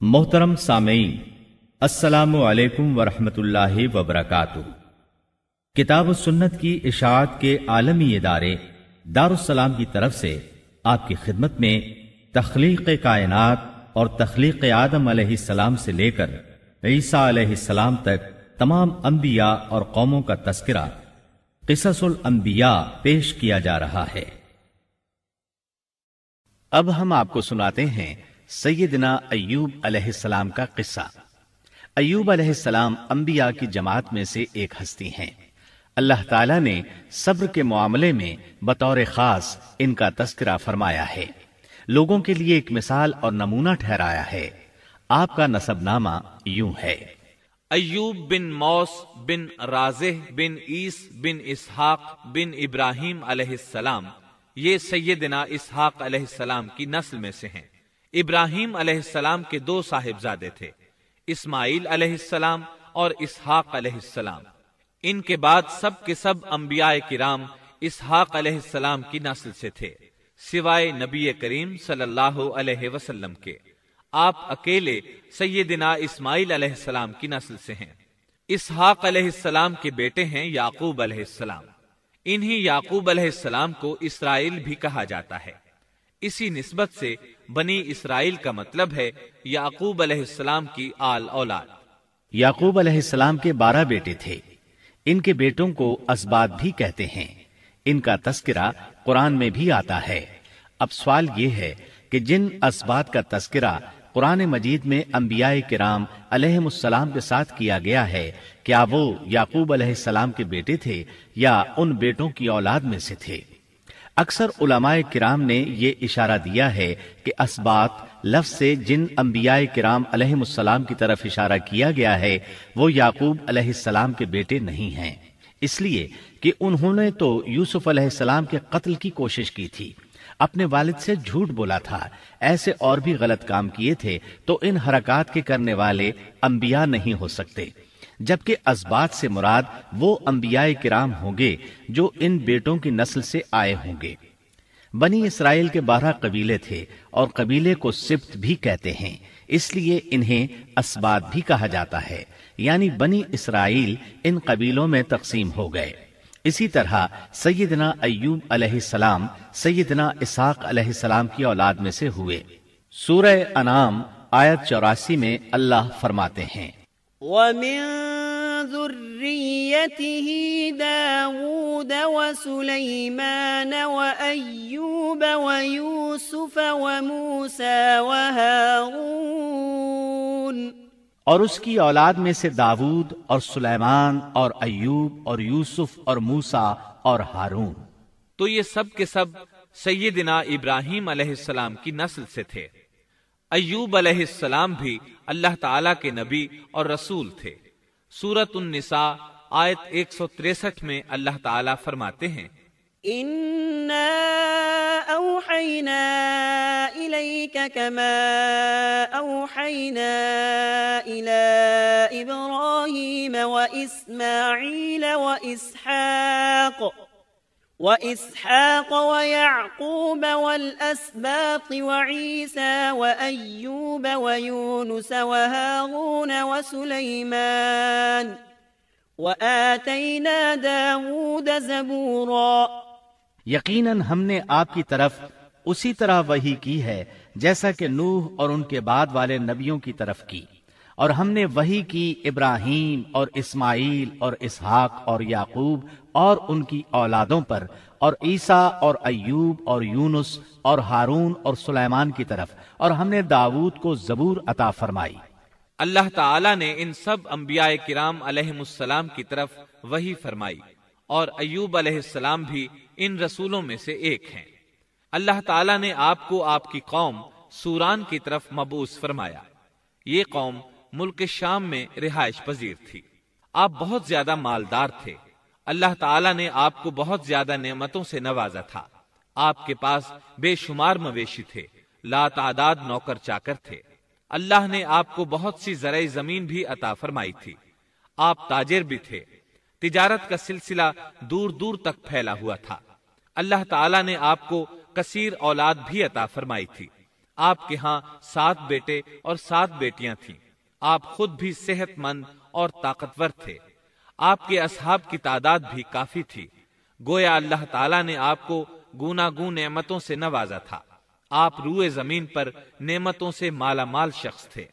محترم سامعین، السلام علیکم ورحمۃ اللہ وبرکاتہ۔ کتاب و سنت کی اشاعت کے عالمی ادارے دارالسلام کی طرف سے آپ کی خدمت میں تخلیق کائنات اور تخلیق آدم علیہ السلام سے لے کر عیسیٰ علیہ السلام تک تمام انبیاء اور قوموں کا تذکرہ قصص الانبیاء پیش کیا جا رہا ہے۔ اب ہم آپ کو سناتے ہیں سیدنا ایوب علیہ السلام کا قصہ۔ ایوب علیہ السلام انبیاء کی جماعت میں سے ایک ہستی ہیں۔ اللہ تعالیٰ نے صبر کے معاملے میں بطور خاص ان کا تذکرہ فرمایا ہے، لوگوں کے لیے ایک مثال اور نمونہ ٹھہرایا ہے۔ آپ کا نسب نامہ یوں ہے: ایوب بن موس بن رازح بن عیس بن اسحاق بن ابراہیم علیہ السلام، یہ سیدنا اسحاق علیہ السلام کی نسل میں سے ہیں۔ ابراہیم علیہ السلام کے دو صاحبزادے تھے، اسماعیل علیہ السلام اور اسحاق علیہ السلام۔ ان کے بعد سب کے سب انبیاء کرام اسحاق علیہ السلام کی نسل سے تھے، سوائے نبی کریم صلی اللہ علیہ وسلم کے۔ آپ اکیلے سیدنا اسماعیل علیہ السلام کی نسل سے ہیں۔ اسحاق علیہ السلام کے بیٹے ہیں یعقوب علیہ السلام۔ انہی یعقوب علیہ السلام کو اسرائیل بھی کہا جاتا ہے۔ اسی نسبت سے بنی اسرائیل کا مطلب ہے یعقوب علیہ السلام کی آل اولاد۔ یعقوب علیہ السلام کے 12 بیٹے تھے۔ ان کے بیٹوں کو اسباط بھی کہتے ہیں۔ ان کا تذکرہ قرآن میں بھی آتا ہے۔ اب سوال یہ ہے کہ جن اسباط کا تذکرہ قرآن مجید میں انبیاء کرام علیہم السلام کے ساتھ کیا گیا ہے، کیا وہ یعقوب علیہ السلام کے بیٹے تھے یا ان بیٹوں کی اولاد میں سے تھے؟ اکثر علماء کرام نے یہ اشارہ دیا ہے کہ اسباط لفظ سے جن انبیاء کرام علیہم السلام کی طرف اشارہ کیا گیا ہے وہ یعقوب علیہ السلام کے بیٹے نہیں ہیں، اس لیے کہ انہوں نے تو یوسف علیہ السلام کے قتل کی کوشش کی تھی، اپنے والد سے جھوٹ بولا تھا، ایسے اور بھی غلط کام کیے تھے، تو ان حرکات کے کرنے والے انبیاء نہیں ہو سکتے، جبکہ اسباط سے مراد وہ انبیاء کرام ہوں گے جو ان بیٹوں کی نسل سے آئے ہوں گے۔ بنی اسرائیل کے 12 قبیلے تھے اور قبیلے کو سبط بھی کہتے ہیں، اس لیے انہیں اسباط بھی کہا جاتا ہے، یعنی بنی اسرائیل ان قبیلوں میں تقسیم ہو گئے۔ اسی طرح سیدنا ایوب علیہ السلام سیدنا اسحاق علیہ السلام کی اولاد میں سے ہوئے۔ سورہ انعام آیت 84 میں اللہ فرماتے ہیں: وَمِن ذُرِّيَّتِهِ دَاوُودَ وَسُلَيْمَانَ وَأَيُّوبَ وَيُوسُفَ وَمُوسَى وَهَارُونَ، اور اس کی اولاد میں سے داود اور سلیمان اور ایوب اور یوسف اور موسیٰ اور ہارون۔ تو یہ سب کے سب سیدنا ابراہیم علیہ السلام کی نسل سے تھے۔ ایوب علیہ السلام بھی اللہ تعالیٰ کے نبی اور رسول تھے۔ سورۃ النساء آیت 163 میں اللہ تعالیٰ فرماتے ہیں: إِنَّا أَوْحَيْنَا إِلَيْكَ كَمَا أَوْحَيْنَا إِلَى إِبْرَاهِيمَ وَإِسْمَاعِيلَ وَإِسْحَاقَ وَيَعْقُوبَ وَالْأَسْبَاطِ وَعِيسَى وَأَيُّوبَ وَيُونُسَ وَهَارُونَ وَسُلَيْمَانَ وَآتَيْنَا دَاوُودَ زَبُورًا۔ یقیناً ہم نے آپ کی طرف اسی طرح وحی کی ہے جیسا کہ نوح اور ان کے بعد والے نبیوں کی طرف کی، اور ہم نے وحی کی ابراہیم اور اسماعیل اور اسحاق اور یعقوب اور ان کی اولادوں پر، اور عیسیٰ اور ایوب اور یونس اور ہارون اور سلیمان کی طرف، اور ہم نے داود کو زبور عطا فرمائی۔ اللہ تعالیٰ نے ان سب انبیاء کرام علیہم السلام کی طرف وحی فرمائی، اور ایوب علیہ السلام بھی ان رسولوں میں سے ایک ہیں۔ اللہ تعالیٰ نے آپ کو آپ کی قوم سوران کی طرف مبعوث فرمایا۔ یہ قوم ملک شام میں رہائش پذیر تھی۔ آپ بہت زیادہ مالدار تھے۔ اللہ تعالیٰ نے آپ کو بہت زیادہ نعمتوں سے نوازا تھا۔ آپ کے پاس بے شمار مویشی تھے، لا تعداد نوکر چاکر تھے۔ اللہ نے آپ کو بہت سی زرعی زمین بھی عطا فرمائی تھی۔ آپ تاجر بھی تھے۔ تجارت کا سلسلہ دور دور تک پھیلا ہوا تھا۔ اللہ تعالیٰ نے آپ کو کثیر اولاد بھی عطا فرمائی تھی۔ آپ کے ہاں 7 بیٹے اور 7 بیٹیاں تھیں۔ آپ خود بھی صحت مند اور طاقتور تھے۔ آپ کے اصحاب کی تعداد بھی کافی تھی۔ گویا اللہ تعالیٰ نے آپ کو گوناگون نعمتوں سے نوازا تھا۔ آپ روئے زمین پر نعمتوں سے مالا مال شخص تھے۔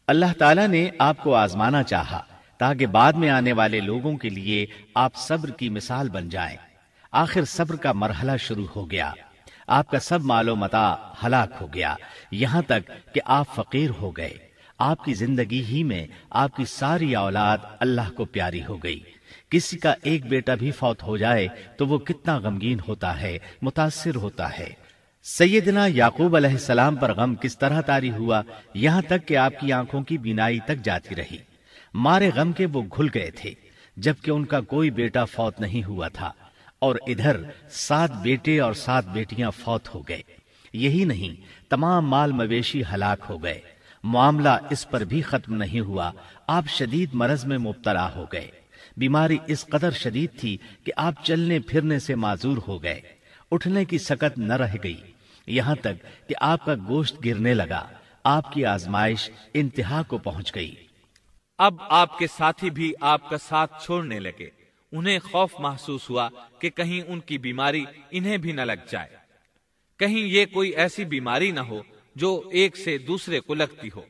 اللہ تعالیٰ نے آپ کو آزمانا چاہا تاکہ بعد میں آنے والے لوگوں کے لیے آپ صبر کی مثال بن جائیں۔ آخر صبر کا مرحلہ شروع ہو گیا۔ آپ کا سب مال و متاع ہلاک ہو گیا، یہاں تک کہ آپ فقیر ہو گئے۔ آپ کی زندگی ہی میں آپ کی ساری اولاد اللہ کو پیاری ہو گئی۔ کسی کا ایک بیٹا بھی فوت ہو جائے تو وہ کتنا غمگین ہوتا ہے، متاثر ہوتا ہے۔ سیدنا یعقوب علیہ السلام پر غم کس طرح طاری ہوا، یہاں تک کہ آپ کی آنکھوں کی بینائی تک جاتی رہی۔ مارے غم کے وہ گھل گئے تھے، جبکہ ان کا کوئی بیٹا فوت نہیں ہوا تھا، اور ادھر 7 بیٹے اور 7 بیٹیاں فوت ہو گئے۔ یہی نہیں، تمام مال مویشی ہلاک ہو گئے۔ معاملہ اس پر بھی ختم نہیں ہوا، آپ شدید مرض میں مبتلا ہو گئے۔ بیماری اس قدر شدید تھی کہ آپ چلنے پھرنے سے معذور ہو گئے، اٹھنے کی سکت نہ رہ گئی، یہاں تک کہ آپ کا گوشت گرنے لگا۔ آپ کی آزمائش انتہا کو پہنچ گئی۔ اب آپ کے ساتھی بھی آپ کا ساتھ چھوڑنے لگے۔ انہیں خوف محسوس ہوا کہ کہیں ان کی بیماری انہیں بھی نہ لگ جائے، کہیں یہ کوئی ایسی بیماری نہ ہو جو ایک سے دوسرے کو لگتی ہو۔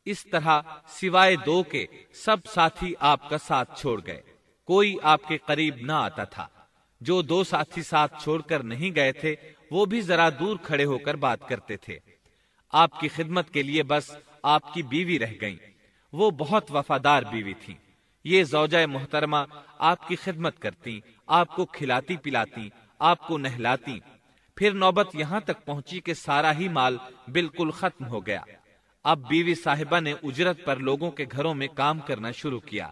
اس طرح سوائے 2 کے سب ساتھی آپ کا ساتھ چھوڑ گئے، کوئی آپ کے قریب نہ آتا تھا۔ جو 2 ساتھی ساتھ چھوڑ کر نہیں گئے تھے وہ بھی ذرا دور کھڑے ہو کر بات کرتے تھے۔ آپ کی خدمت کے لیے بس آپ کی بیوی رہ گئیں۔ وہ بہت وفادار بیوی تھی۔ یہ زوجہ محترمہ آپ کی خدمت کرتی، آپ کو کھلاتی پلاتی، آپ کو نہلاتی۔ پھر نوبت یہاں تک پہنچی کہ سارا ہی مال بالکل ختم ہو گیا۔ اب بیوی صاحبہ نے اجرت پر لوگوں کے گھروں میں کام کرنا شروع کیا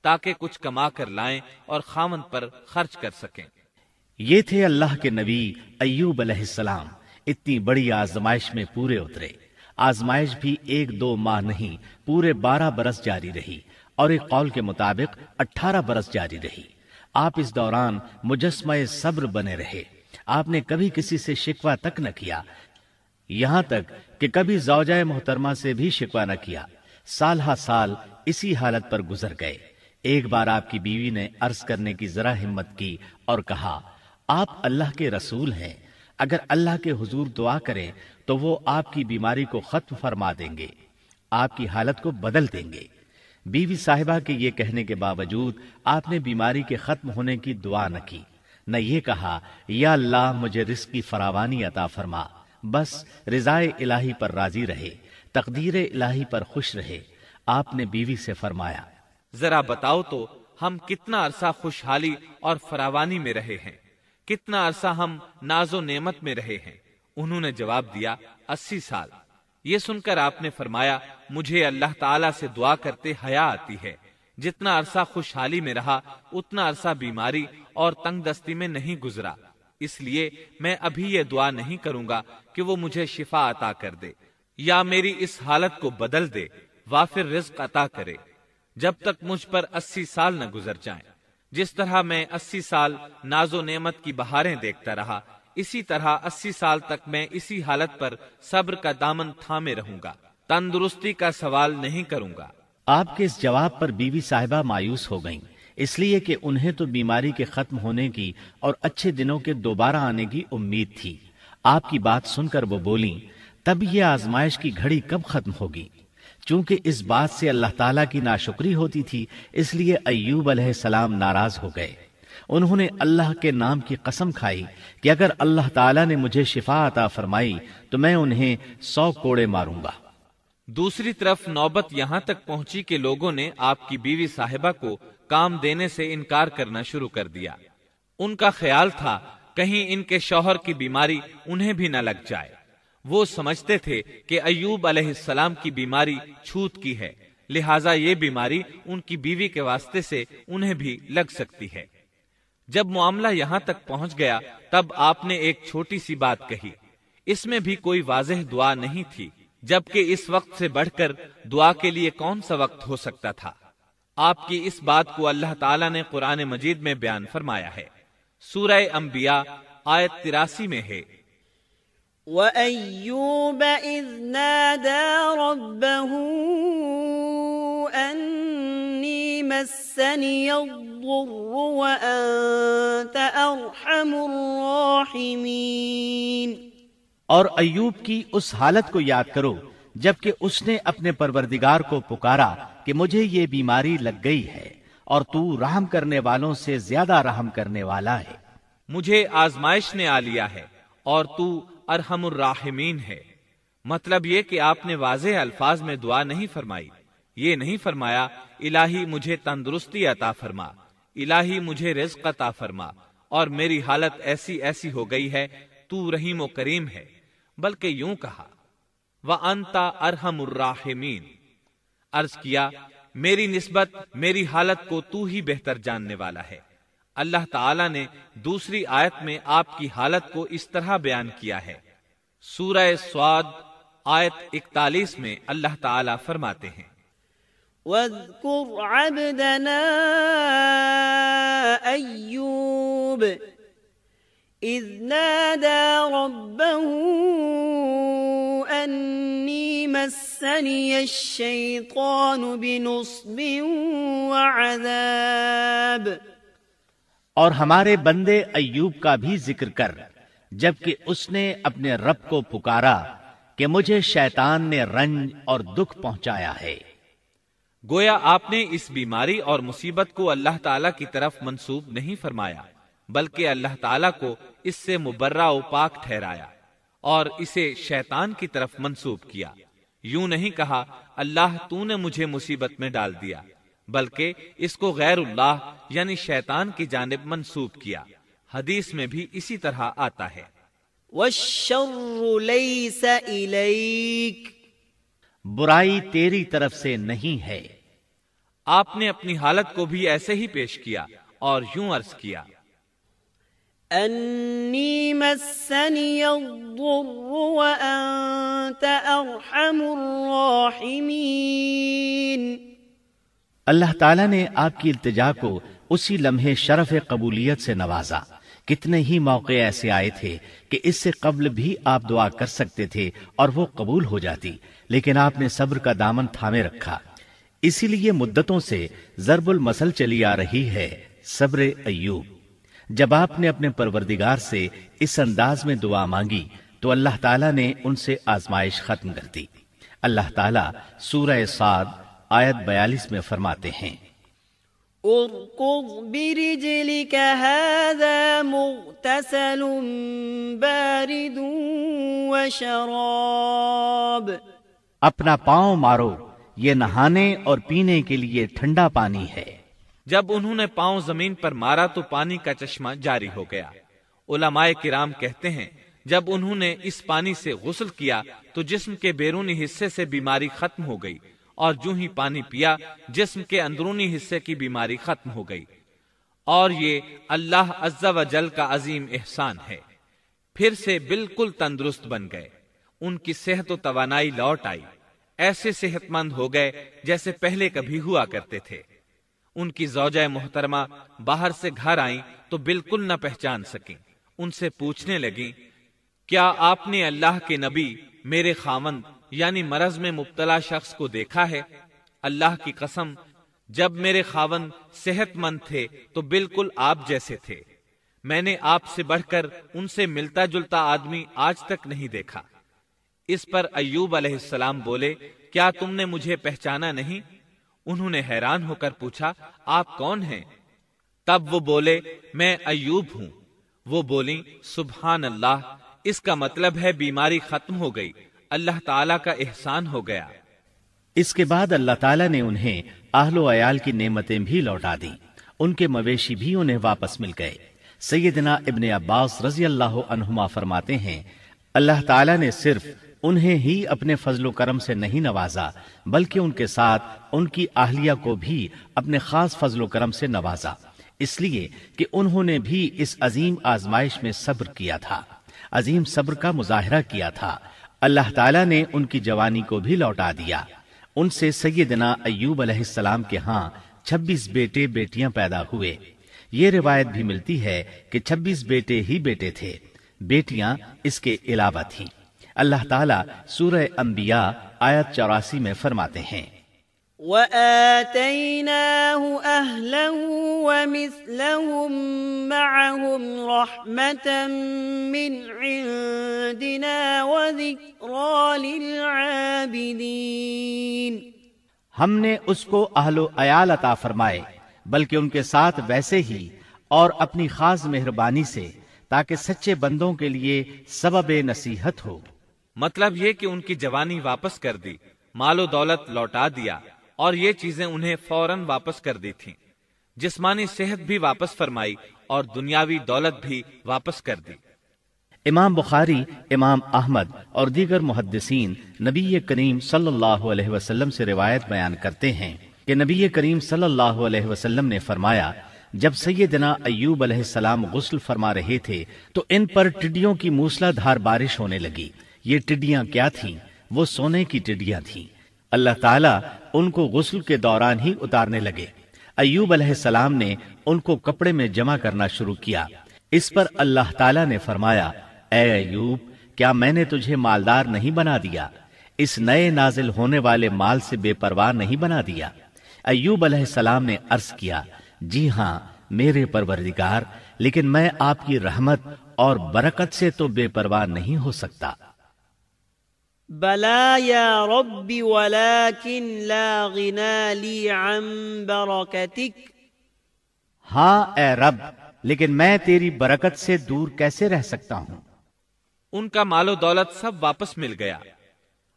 تاکہ کچھ کما کر لائیں اور خاوند پر خرچ کر سکیں۔ یہ تھے اللہ کے نبی ایوب علیہ السلام۔ اتنی بڑی آزمائش میں پورے اترے۔ آزمائش بھی 1-2 ماہ نہیں، پورے 12 برس جاری رہی، اور ایک قول کے مطابق 18 برس جاری رہی۔ آپ اس دوران مجسمہ صبر بنے رہے۔ آپ نے کبھی کسی سے شکوہ تک نہ کیا، یہاں تک کہ کبھی زوجہ محترمہ سے بھی شکوہ نہ کیا۔ سال ہا سال اسی حالت پر گزر گئے۔ ایک بار آپ کی بیوی نے عرض کرنے کی ذرا ہمت کی اور کہا، آپ اللہ کے رسول ہیں، اگر اللہ کے حضور دعا کریں تو وہ آپ کی بیماری کو ختم فرما دیں گے، آپ کی حالت کو بدل دیں گے۔ بیوی صاحبہ کے یہ کہنے کے باوجود آپ نے بیماری کے ختم ہونے کی دعا نہ کی، نہ یہ کہا یا اللہ مجھے رزق کی فراوانی عطا فرما۔ بس رضائے الہی پر راضی رہے، تقدیر الہی پر خوش رہے۔ آپ نے بیوی سے فرمایا، ذرا بتاؤ تو ہم کتنا عرصہ خوشحالی اور فراوانی میں رہے ہیں، کتنا عرصہ ہم ناز و نعمت میں رہے ہیں؟ انہوں نے جواب دیا، 80 سال۔ یہ سن کر آپ نے فرمایا، مجھے اللہ تعالیٰ سے دعا کرتے حیا آتی ہے، جتنا عرصہ خوشحالی میں رہا اتنا عرصہ بیماری اور تنگ دستی میں نہیں گزرا، اس لیے میں ابھی یہ دعا نہیں کروں گا کہ وہ مجھے شفا عطا کر دے یا میری اس حالت کو بدل دے، وافر رزق عطا کرے، جب تک مجھ پر 80 سال نہ گزر جائیں۔ جس طرح میں 80 سال ناز و نعمت کی بہاریں دیکھتا رہا، اسی طرح 80 سال تک میں اسی حالت پر صبر کا دامن تھامے رہوں گا، تندرستی کا سوال نہیں کروں گا۔ آپ کے اس جواب پر بیوی صاحبہ مایوس ہو گئیں، اس لیے کہ انہیں تو بیماری کے ختم ہونے کی اور اچھے دنوں کے دوبارہ آنے کی امید تھی۔ آپ کی بات سن کر وہ بولیں، تب یہ آزمائش کی گھڑی کب ختم ہوگی؟ چونکہ اس بات سے اللہ تعالیٰ کی ناشکری ہوتی تھی، اس لیے ایوب علیہ السلام ناراض ہو گئے۔ انہوں نے اللہ کے نام کی قسم کھائی کہ اگر اللہ تعالیٰ نے مجھے شفا عطا فرمائی تو میں انہیں 100 کوڑے ماروں گا۔ دوسری طرف نوبت یہاں تک پہنچی کہ لوگوں نے آپ کی بیوی صاحبہ کو کام دینے سے انکار کرنا شروع کر دیا۔ ان کا خیال تھا کہیں ان کے شوہر کی بیماری انہیں بھی نہ لگ جائے۔ وہ سمجھتے تھے کہ ایوب علیہ السلام کی بیماری چھوت کی ہے، لہٰذا یہ بیماری ان کی بیوی کے واسطے سے انہیں بھی لگ سکتی ہے۔ جب معاملہ یہاں تک پہنچ گیا تب آپ نے ایک چھوٹی سی بات کہی، اس میں بھی کوئی واضح دعا نہیں تھی، جبکہ اس وقت سے بڑھ کر دعا کے لیے کون سا وقت ہو سکتا تھا۔ آپ کی اس بات کو اللہ تعالیٰ نے قرآن مجید میں بیان فرمایا ہے۔ سورہ انبیاء آیت 83 میں ہے، وَأَيُّوبَ إِذْ نَادَى رَبَّهُ أَنِّي مَسَّنِيَ الضُّرُّ وَأَنْتَ أَرْحَمُ الرَّاحِمِينَ۔ اور ایوب کی اس حالت کو یاد کرو جبکہ اس نے اپنے پروردگار کو پکارا کہ مجھے یہ بیماری لگ گئی ہے اور تو رحم کرنے والوں سے زیادہ رحم کرنے والا ہے۔ مجھے آزمائش نے آ لیا ہے اور تو ارحم الراحمین ہے۔ مطلب یہ کہ آپ نے واضح الفاظ میں دعا نہیں فرمائی، یہ نہیں فرمایا الہی مجھے تندرستی عطا فرما، الہی مجھے رزق عطا فرما اور میری حالت ایسی ایسی ہو گئی ہے، تو رحیم و کریم ہے، بلکہ یوں کہا وَأَنْتَ أَرْحَمُ الرَّاحِمِينَ، عرض کیا میری نسبت میری حالت کو تو ہی بہتر جاننے والا ہے۔ اللہ تعالیٰ نے دوسری آیت میں آپ کی حالت کو اس طرح بیان کیا ہے۔ سورہ صاد آیت 41 میں اللہ تعالیٰ فرماتے ہیں وَاذْكُرْ عَبْدَنَا أَيُّوبَ إِذْ نَادَى رَبَّهُ أَنِّي مَسَّنِيَ الشَّيْطَانُ بِنُصْبٍ وَعَذَابٍ۔ اور ہمارے بندے ایوب کا بھی ذکر کر جبکہ اس نے اپنے رب کو پکارا کہ مجھے شیطان نے رنج اور دکھ پہنچایا ہے۔ گویا آپ نے اس بیماری اور مصیبت کو اللہ تعالیٰ کی طرف منسوب نہیں فرمایا، بلکہ اللہ تعالیٰ کو اس سے مبرہ و پاک ٹھہرایا اور اسے شیطان کی طرف منسوب کیا۔ یوں نہیں کہا اللہ تو نے مجھے مصیبت میں ڈال دیا، بلکہ اس کو غیر اللہ یعنی شیطان کی جانب منسوب کیا۔ حدیث میں بھی اسی طرح آتا ہے وَالشَّرُّ لَيْسَ إِلَيْكَ، برائی تیری طرف سے نہیں ہے۔ آپ نے اپنی حالت کو بھی ایسے ہی پیش کیا اور یوں عرض کیا أَنِّي مَسَّنِيَ الضُّرُّ وَأَنْتَ أَرْحَمُ الرَّاحِمِينَ۔ اللہ تعالیٰ نے آپ کی التجا کو اسی لمحے شرف قبولیت سے نوازا۔ کتنے ہی موقع ایسے آئے تھے کہ اس سے قبل بھی آپ دعا کر سکتے تھے اور وہ قبول ہو جاتی، لیکن آپ نے صبر کا دامن تھامے رکھا۔ اسی لیے مدتوں سے ضرب المثل چلی آ رہی ہے صبر ایوب۔ جب آپ نے اپنے پروردگار سے اس انداز میں دعا مانگی تو اللہ تعالیٰ نے ان سے آزمائش ختم کر دی۔ اللہ تعالیٰ سورہ صاد آیت 42 میں فرماتے ہیں اركض برجلك هذا مغتسل بارد وشراب، اپنا پاؤں مارو، یہ نہانے اور پینے کے لیے ٹھنڈا پانی ہے۔ جب انہوں نے پاؤں زمین پر مارا تو پانی کا چشمہ جاری ہو گیا۔ علماء کرام کہتے ہیں جب انہوں نے اس پانی سے غسل کیا تو جسم کے بیرونی حصے سے بیماری ختم ہو گئی، اور جو ہی پانی پیا جسم کے اندرونی حصے کی بیماری ختم ہو گئی، اور یہ اللہ عز و جل کا عظیم احسان ہے۔ پھر سے بالکل تندرست بن گئے، ان کی صحت و توانائی لوٹ آئی، ایسے صحت مند ہو گئے جیسے پہلے کبھی ہوا کرتے تھے۔ ان کی زوجہ محترمہ باہر سے گھر آئیں تو بالکل نہ پہچان سکیں۔ ان سے پوچھنے لگیں کیا آپ نے اللہ کے نبی میرے خاوند یعنی مرض میں مبتلا شخص کو دیکھا ہے؟ اللہ کی قسم جب میرے خاوند صحت مند تھے تو بالکل آپ جیسے تھے، میں نے آپ سے بڑھ کر ان سے ملتا جلتا آدمی آج تک نہیں دیکھا۔ اس پر ایوب علیہ السلام بولے کیا تم نے مجھے پہچانا نہیں؟ انہوں نے حیران ہو کر پوچھا آپ کون ہیں؟ تب وہ بولے میں ایوب ہوں۔ وہ بولیں سبحان اللہ، اس کا مطلب ہے بیماری ختم ہو گئی، اللہ تعالیٰ کا احسان ہو گیا۔ اس کے بعد اللہ تعالیٰ نے انہیں اہل و عیال کی نعمتیں بھی لوٹا دی، ان کے مویشی بھی انہیں واپس مل گئے۔ سیدنا ابن عباس رضی اللہ عنہما فرماتے ہیں اللہ تعالیٰ نے صرف انہیں ہی اپنے فضل و کرم سے نہیں نوازا بلکہ ان کے ساتھ ان کی اہلیہ کو بھی اپنے خاص فضل و کرم سے نوازا، اس لیے کہ انہوں نے بھی اس عظیم آزمائش میں صبر کیا تھا، عظیم صبر کا مظاہرہ کیا تھا۔ اللہ تعالیٰ نے ان کی جوانی کو بھی لوٹا دیا۔ ان سے سیدنا ایوب علیہ السلام کے ہاں 26 بیٹے بیٹیاں پیدا ہوئے۔ یہ روایت بھی ملتی ہے کہ 26 بیٹے ہی بیٹے تھے۔ بیٹیاں اس کے علاوہ تھیں۔ اللہ تعالیٰ سورہ انبیاء آیت 84 میں فرماتے ہیں وَآتَيْنَاهُ أَهْلَهُ وَمِثْلَهُم مَّعَهُمْ رَحْمَةً مِّنْ عِندِنَا وَذِكْرَىٰ لِلْعَابِدِينَ۔ ہم نے اس کو اہل و عیال عطا فرمائے، بلکہ ان کے ساتھ ویسے ہی اور اپنی خاص مہربانی سے، تاکہ سچے بندوں کے لیے سبب نصیحت ہو۔ مطلب یہ کہ ان کی جوانی واپس کر دی، مال و دولت لوٹا دیا، اور یہ چیزیں انہیں فوراً واپس کر دی تھیں۔ جسمانی صحت بھی واپس فرمائی اور دنیاوی دولت بھی واپس کر دی۔ امام بخاری، امام احمد اور دیگر محدثین نبی کریم صلی اللہ علیہ وسلم سے روایت بیان کرتے ہیں کہ نبی کریم صلی اللہ علیہ وسلم نے فرمایا، جب سیدنا ایوب علیہ السلام غسل فرما رہے تھے تو ان پر ٹڈیوں کی موسلا دھار بارش ہونے لگی۔ یہ ٹڈیاں کیا تھیں؟ وہ سونے کی ٹڈیاں تھیں۔ اللہ تعالیٰ ان کو غسل کے دوران ہی اتارنے لگے۔ ایوب علیہ السلام نے ان کو کپڑے میں جمع کرنا شروع کیا۔ اس پر اللہ تعالیٰ نے فرمایا، اے ایوب، کیا میں نے تجھے مالدار نہیں بنا دیا؟ اس نئے نازل ہونے والے مال سے بے پرواہ نہیں بنا دیا؟ ایوب علیہ السلام نے عرض کیا، جی ہاں میرے پروردگار، لیکن میں آپ کی رحمت اور برکت سے تو بے پرواہ نہیں ہو سکتا۔ بلا یا رب ولكن لا غنى لي عن برکتک۔ ہاں اے رب، لیکن میں تیری برکت سے دور کیسے رہ سکتا ہوں؟ ان کا مال و دولت سب واپس مل گیا،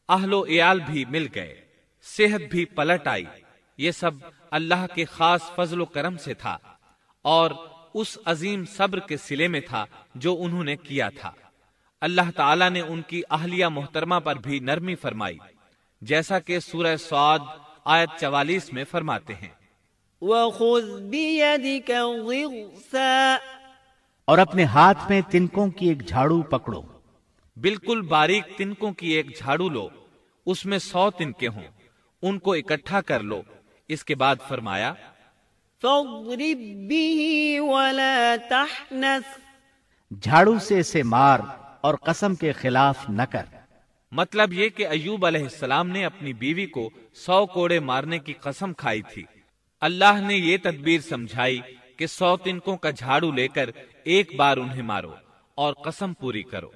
اہل و عیال بھی مل گئے، صحت بھی پلٹ آئی۔ یہ سب اللہ کے خاص فضل و کرم سے تھا اور اس عظیم صبر کے صلے میں تھا جو انہوں نے کیا تھا۔ اللہ تعالیٰ نے ان کی اہلیہ محترمہ پر بھی نرمی فرمائی، جیسا کہ سورہ صاد آیت 44 میں فرماتے ہیں، وَخُذْ بِيَدِكَ ضِغْثًا، اور اپنے ہاتھ میں تنکوں کی ایک جھاڑو پکڑو۔ بالکل باریک تنکوں کی ایک جھاڑو لو، اس میں 100 تنکے ہوں، ان کو اکٹھا کر لو۔ اس کے بعد فرمایا، فَاضْرِبْ بِهِ وَلَا تَحْنَثْ، جھاڑو سے اسے مار اور قسم کے خلاف نہ کر۔ مطلب یہ کہ ایوب علیہ السلام نے اپنی بیوی کو 100 کوڑے مارنے کی قسم کھائی تھی۔ اللہ نے یہ تدبیر سمجھائی کہ 100 تنکوں کا جھاڑو لے کر ایک بار انہیں مارو اور قسم پوری کرو،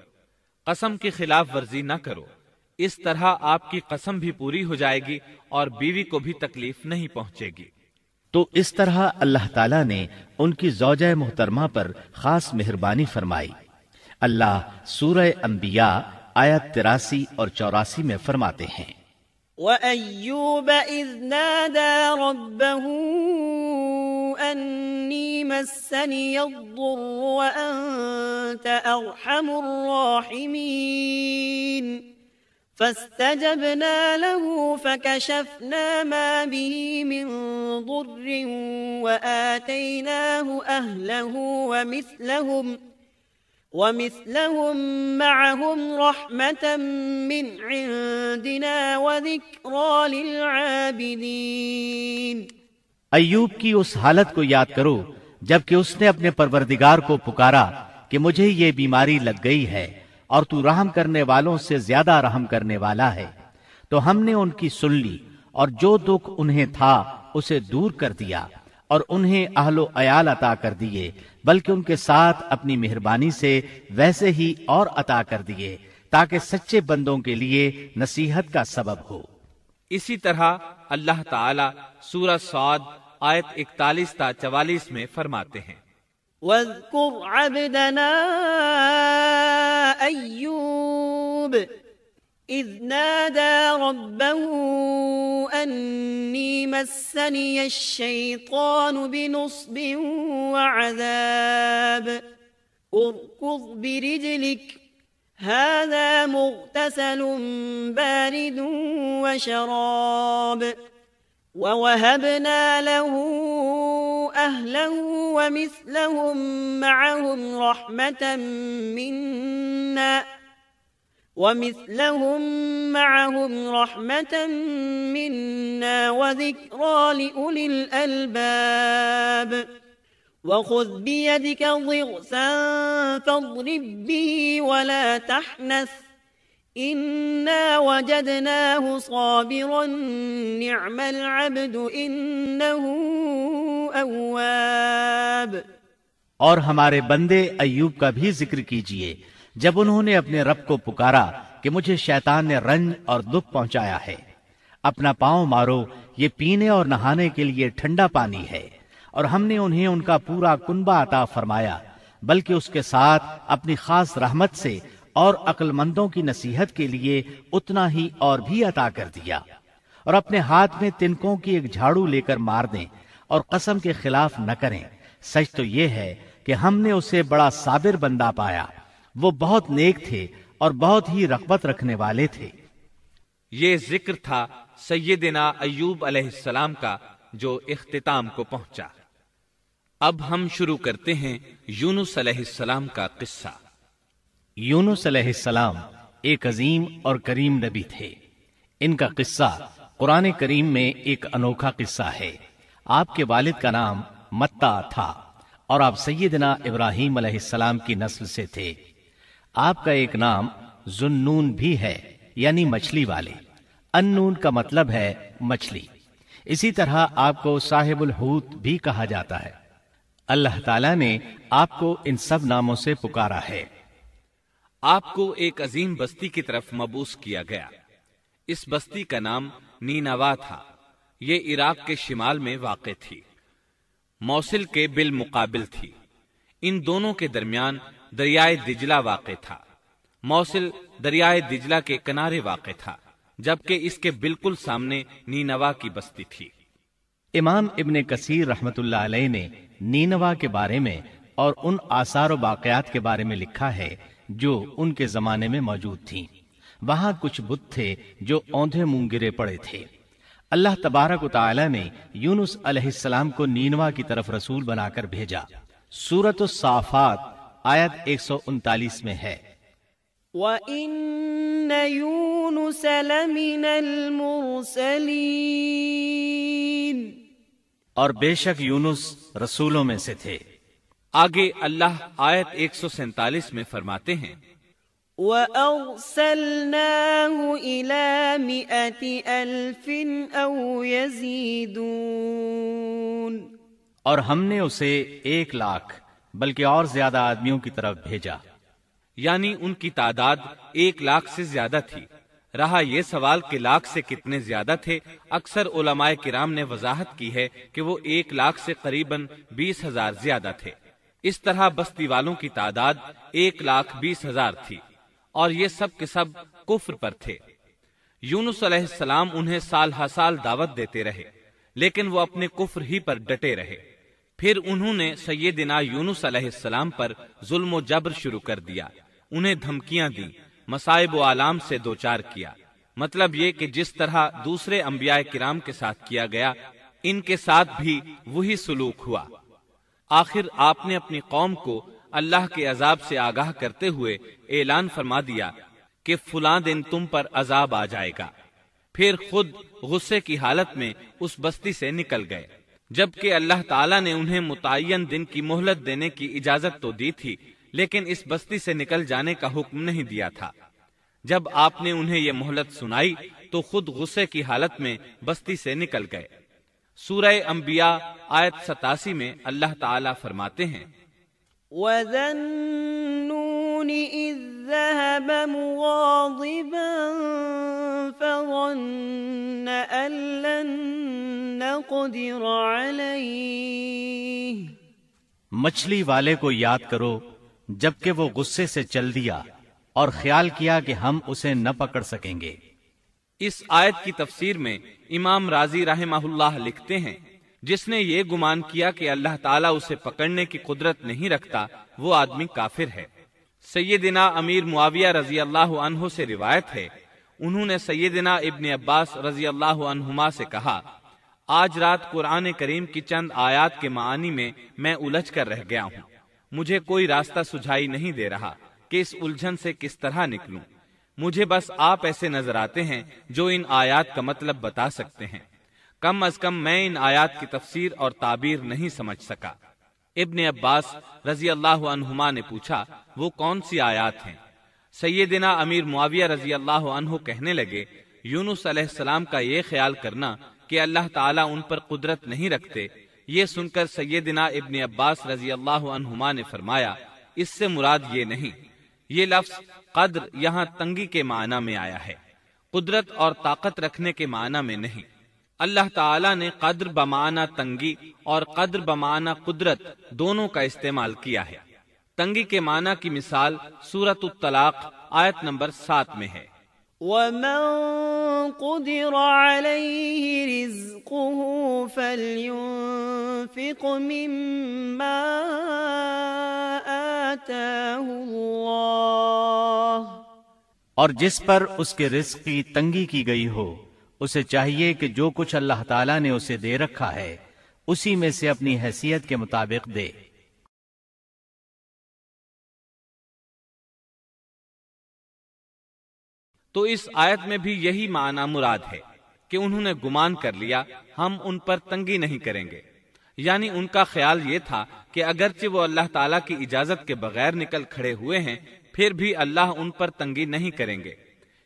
قسم کی خلاف ورزی نہ کرو۔ اس طرح آپ کی قسم بھی پوری ہو جائے گی اور بیوی کو بھی تکلیف نہیں پہنچے گی۔ تو اس طرح اللہ تعالیٰ نے ان کی زوجہ محترمہ پر خاص مہربانی فرمائی۔ اللہ سورہ انبیاء آیت 83 اور 84 میں فرماتے ہیں، وَأَيُّوبَ إِذْ نَادَى رَبَّهُ أَنِّي مَسَّنِيَ الضُّرُّ وَأَنْتَ أَرْحَمُ الرَّاحِمِينَ فَاسْتَجَبْنَا لَهُ فَكَشَفْنَا مَا بِهِ مِنْ ضُرٍّ وَآتَيْنَاهُ أَهْلَهُ وَمِثْلَهُمْ مَعَهُمْ رَحْمَةً مِّنْ عِنْدِنَا وَذِكْرَىٰ لِلْعَابِدِينَ۔ ایوب کی اس حالت کو یاد کرو جبکہ اس نے اپنے پروردگار کو پکارا کہ مجھے یہ بیماری لگ گئی ہے اور تو رحم کرنے والوں سے زیادہ رحم کرنے والا ہے۔ تو ہم نے ان کی سن لی اور جو دکھ انہیں تھا اسے دور کر دیا اور انہیں اہل و عیال عطا کر دیے، بلکہ ان کے ساتھ اپنی مہربانی سے ویسے ہی اور عطا کر دیے تاکہ سچے بندوں کے لیے نصیحت کا سبب ہو۔ اسی طرح اللہ تعالی سورہ صاد آیت 41 تا 44 میں فرماتے ہیں، وَاذْكُرْ عَبْدَنَا أَيُّوبَ إِذْ نَادَى رَبَّهُ أَنِّي مَسَّنِيَ الشَّيْطَانُ بِنُصْبٍ وَعَذَابٍ ارْكُضْ بِرِجْلِكَ هَذَا مُغْتَسَلٌ بَارِدٌ وَشَرَابٌ وَوَهَبْنَا لَهُ أَهْلَهُ وَمِثْلَهُم مَّعَهُمْ رَحْمَةً مِّنَّا وَذِكْرَىٰ لِأُولِي الْأَلْبَابِ۔ وَخُذْ بِيَدِكَ ضِغْثًا فَاضْرِب بِّهِ وَلَا تَحْنَثْ إِنَّا وَجَدْنَاهُ صَابِرًا نِعْمَ الْعَبْدُ إِنَّهُ أَوَّابٌ۔ اور ہمارے بندے ایوب کا بھی ذکر کیجئے جب انہوں نے اپنے رب کو پکارا کہ مجھے شیطان نے رنج اور دکھ پہنچایا ہے، اپنا پاؤں مارو، یہ پینے اور نہانے کے لیے ٹھنڈا پانی ہے، اور ہم نے انہیں ان کا پورا کنبہ عطا فرمایا، بلکہ اس کے ساتھ اپنی خاص رحمت سے اور عقل مندوں کی نصیحت کے لیے اتنا ہی اور بھی عطا کر دیا۔ اور اپنے ہاتھ میں تنکوں کی ایک جھاڑو لے کر مار دیں اور قسم کے خلاف نہ کریں، سچ تو یہ ہے کہ ہم نے اسے بڑا صابر بندہ پایا، وہ بہت نیک تھے اور بہت ہی رغبت رکھنے والے تھے۔ یہ ذکر تھا سیدنا ایوب علیہ السلام کا جو اختتام کو پہنچا۔ اب ہم شروع کرتے ہیں یونس علیہ السلام کا قصہ۔ یونس علیہ السلام ایک عظیم اور کریم نبی تھے۔ ان کا قصہ قرآن کریم میں ایک انوکھا قصہ ہے۔ آپ کے والد کا نام متا تھا اور آپ سیدنا ابراہیم علیہ السلام کی نسل سے تھے۔ آپ کا ایک نام ذُنُّون بھی ہے، یعنی مچھلی والے۔ ان-نون کا مطلب ہے مچھلی۔ اسی طرح آپ کو صاحب الحوت بھی کہا جاتا ہے۔ اللہ تعالیٰ نے آپ کو ان سب ناموں سے پکارا ہے۔ آپ کو ایک عظیم بستی کی طرف مبعوث کیا گیا۔ اس بستی کا نام نینوا تھا۔ یہ عراق کے شمال میں واقع تھی، موصل کے بالمقابل تھی۔ ان دونوں کے درمیان دریائے دجلہ واقع تھا۔ موصل دریائے دجلہ کے کنارے واقع تھا، جبکہ اس کے بالکل سامنے نینوا کی بستی تھی۔ امام ابن کثیر رحمت اللہ علیہ نے نینوا کے بارے میں اور ان آثار و باقیات کے بارے میں لکھا ہے جو ان کے زمانے میں موجود تھیں۔ وہاں کچھ بت تھے جو اوندھے منہ گرے پڑے تھے۔ اللہ تبارک و تعالی نے یونس علیہ السلام کو نینوا کی طرف رسول بنا کر بھیجا۔ سورۃ الصافات آیت 139 میں ہے، وَإِنَّ يُونُسَ لَمِنَ الْمُرْسَلِينَ، اور بے شک یونس رسولوں میں سے تھے۔ آگے اللہ آیت 147 میں فرماتے ہیں، وَأَرْسَلْنَاهُ إِلَى 100,000 أَوْ يَزِيدُونَ، اور ہم نے اسے 100,000 بلکہ اور زیادہ آدمیوں کی طرف بھیجا۔ یعنی ان کی تعداد 100,000 سے زیادہ تھی۔ رہا یہ سوال کہ لاکھ سے کتنے زیادہ تھے، اکثر علماء کرام نے وضاحت کی ہے کہ وہ 100,000 سے قریباً 20,000 زیادہ تھے۔ اس طرح بستی والوں کی تعداد 1,20,000 تھی، اور یہ سب کے سب کفر پر تھے۔ یونس علیہ السلام انہیں سال ہر سال دعوت دیتے رہے، لیکن وہ اپنے کفر ہی پر ڈٹے رہے۔ پھر انہوں نے سیدنا یونس علیہ السلام پر ظلم و جبر شروع کر دیا، انہیں دھمکیاں دیں، مصائب و آلام سے دوچار کیا۔ مطلب یہ کہ جس طرح دوسرے انبیاء کرام کے ساتھ کیا گیا، ان کے ساتھ بھی وہی سلوک ہوا۔ آخر آپ نے اپنی قوم کو اللہ کے عذاب سے آگاہ کرتے ہوئے اعلان فرما دیا کہ فلاں دن تم پر عذاب آ جائے گا۔ پھر خود غصے کی حالت میں اس بستی سے نکل گئے، جبکہ اللہ تعالیٰ نے انہیں متعین دن کی مہلت دینے کی اجازت تو دی تھی، لیکن اس بستی سے نکل جانے کا حکم نہیں دیا تھا۔ جب آپ نے انہیں یہ مہلت سنائی تو خود غصے کی حالت میں بستی سے نکل گئے۔ سورہ انبیاء آیت 87 میں اللہ تعالیٰ فرماتے ہیں، وَذَنُّونِ إِذ ذَّهَبَ مُغَاضِبًا فَظَنَّ أَن لَّن نَّقْدِرَ عَلَيْهِ، مچھلی والے کو یاد کرو جبکہ وہ غصے سے چل دیا اور خیال کیا کہ ہم اسے نہ پکڑ سکیں گے۔ اس آیت کی تفسیر میں امام رازی رحمہ اللہ لکھتے ہیں، جس نے یہ گمان کیا کہ اللہ تعالیٰ اسے پکڑنے کی قدرت نہیں رکھتا، وہ آدمی کافر ہے۔ سیدنا امیر معاویہ رضی اللہ عنہ سے روایت ہے، انہوں نے سیدنا ابن عباس رضی اللہ عنہما سے کہا، آج رات قرآن کریم کی چند آیات کے معانی میں میں الجھ کر رہ گیا ہوں، مجھے کوئی راستہ سجھائی نہیں دے رہا کہ اس الجھن سے کس طرح نکلوں۔ مجھے بس آپ ایسے نظر آتے ہیں جو ان آیات کا مطلب بتا سکتے ہیں، کم از کم میں ان آیات کی تفسیر اور تعبیر نہیں سمجھ سکا۔ ابن عباس رضی اللہ عنہما نے پوچھا وہ کون سی آیات ہیں؟ سیدنا امیر معاویہ رضی اللہ عنہ کہنے لگے یونس علیہ السلام کا یہ خیال کرنا کہ اللہ تعالیٰ ان پر قدرت نہیں رکھتے، یہ سن کر سیدنا ابن عباس رضی اللہ عنہما نے فرمایا اس سے مراد یہ نہیں، یہ لفظ قدر یہاں تنگی کے معنی میں آیا ہے، قدرت اور طاقت رکھنے کے معنی میں نہیں۔ اللہ تعالیٰ نے قدر بمعنی تنگی اور قدر بمعنی قدرت دونوں کا استعمال کیا ہے۔ تنگی کے معنی کی مثال سورۃ الطلاق آیت نمبر 7 میں ہے، وَمَن قُدِرَ عَلَيْهِ رِزْقُهُ فَلْيُنفِقْ مِمَّا آتَاهُ اللَّهُ، اور جس پر اس کے رزق کی تنگی کی گئی ہو اسے چاہیے کہ جو کچھ اللہ تعالیٰ نے اسے دے رکھا ہے اسی میں سے اپنی حیثیت کے مطابق دے۔ تو اس آیت میں بھی یہی معنی مراد ہے کہ انہوں نے گمان کر لیا ہم ان پر تنگی نہیں کریں گے، یعنی ان کا خیال یہ تھا کہ اگرچہ وہ اللہ تعالیٰ کی اجازت کے بغیر نکل کھڑے ہوئے ہیں پھر بھی اللہ ان پر تنگی نہیں کریں گے،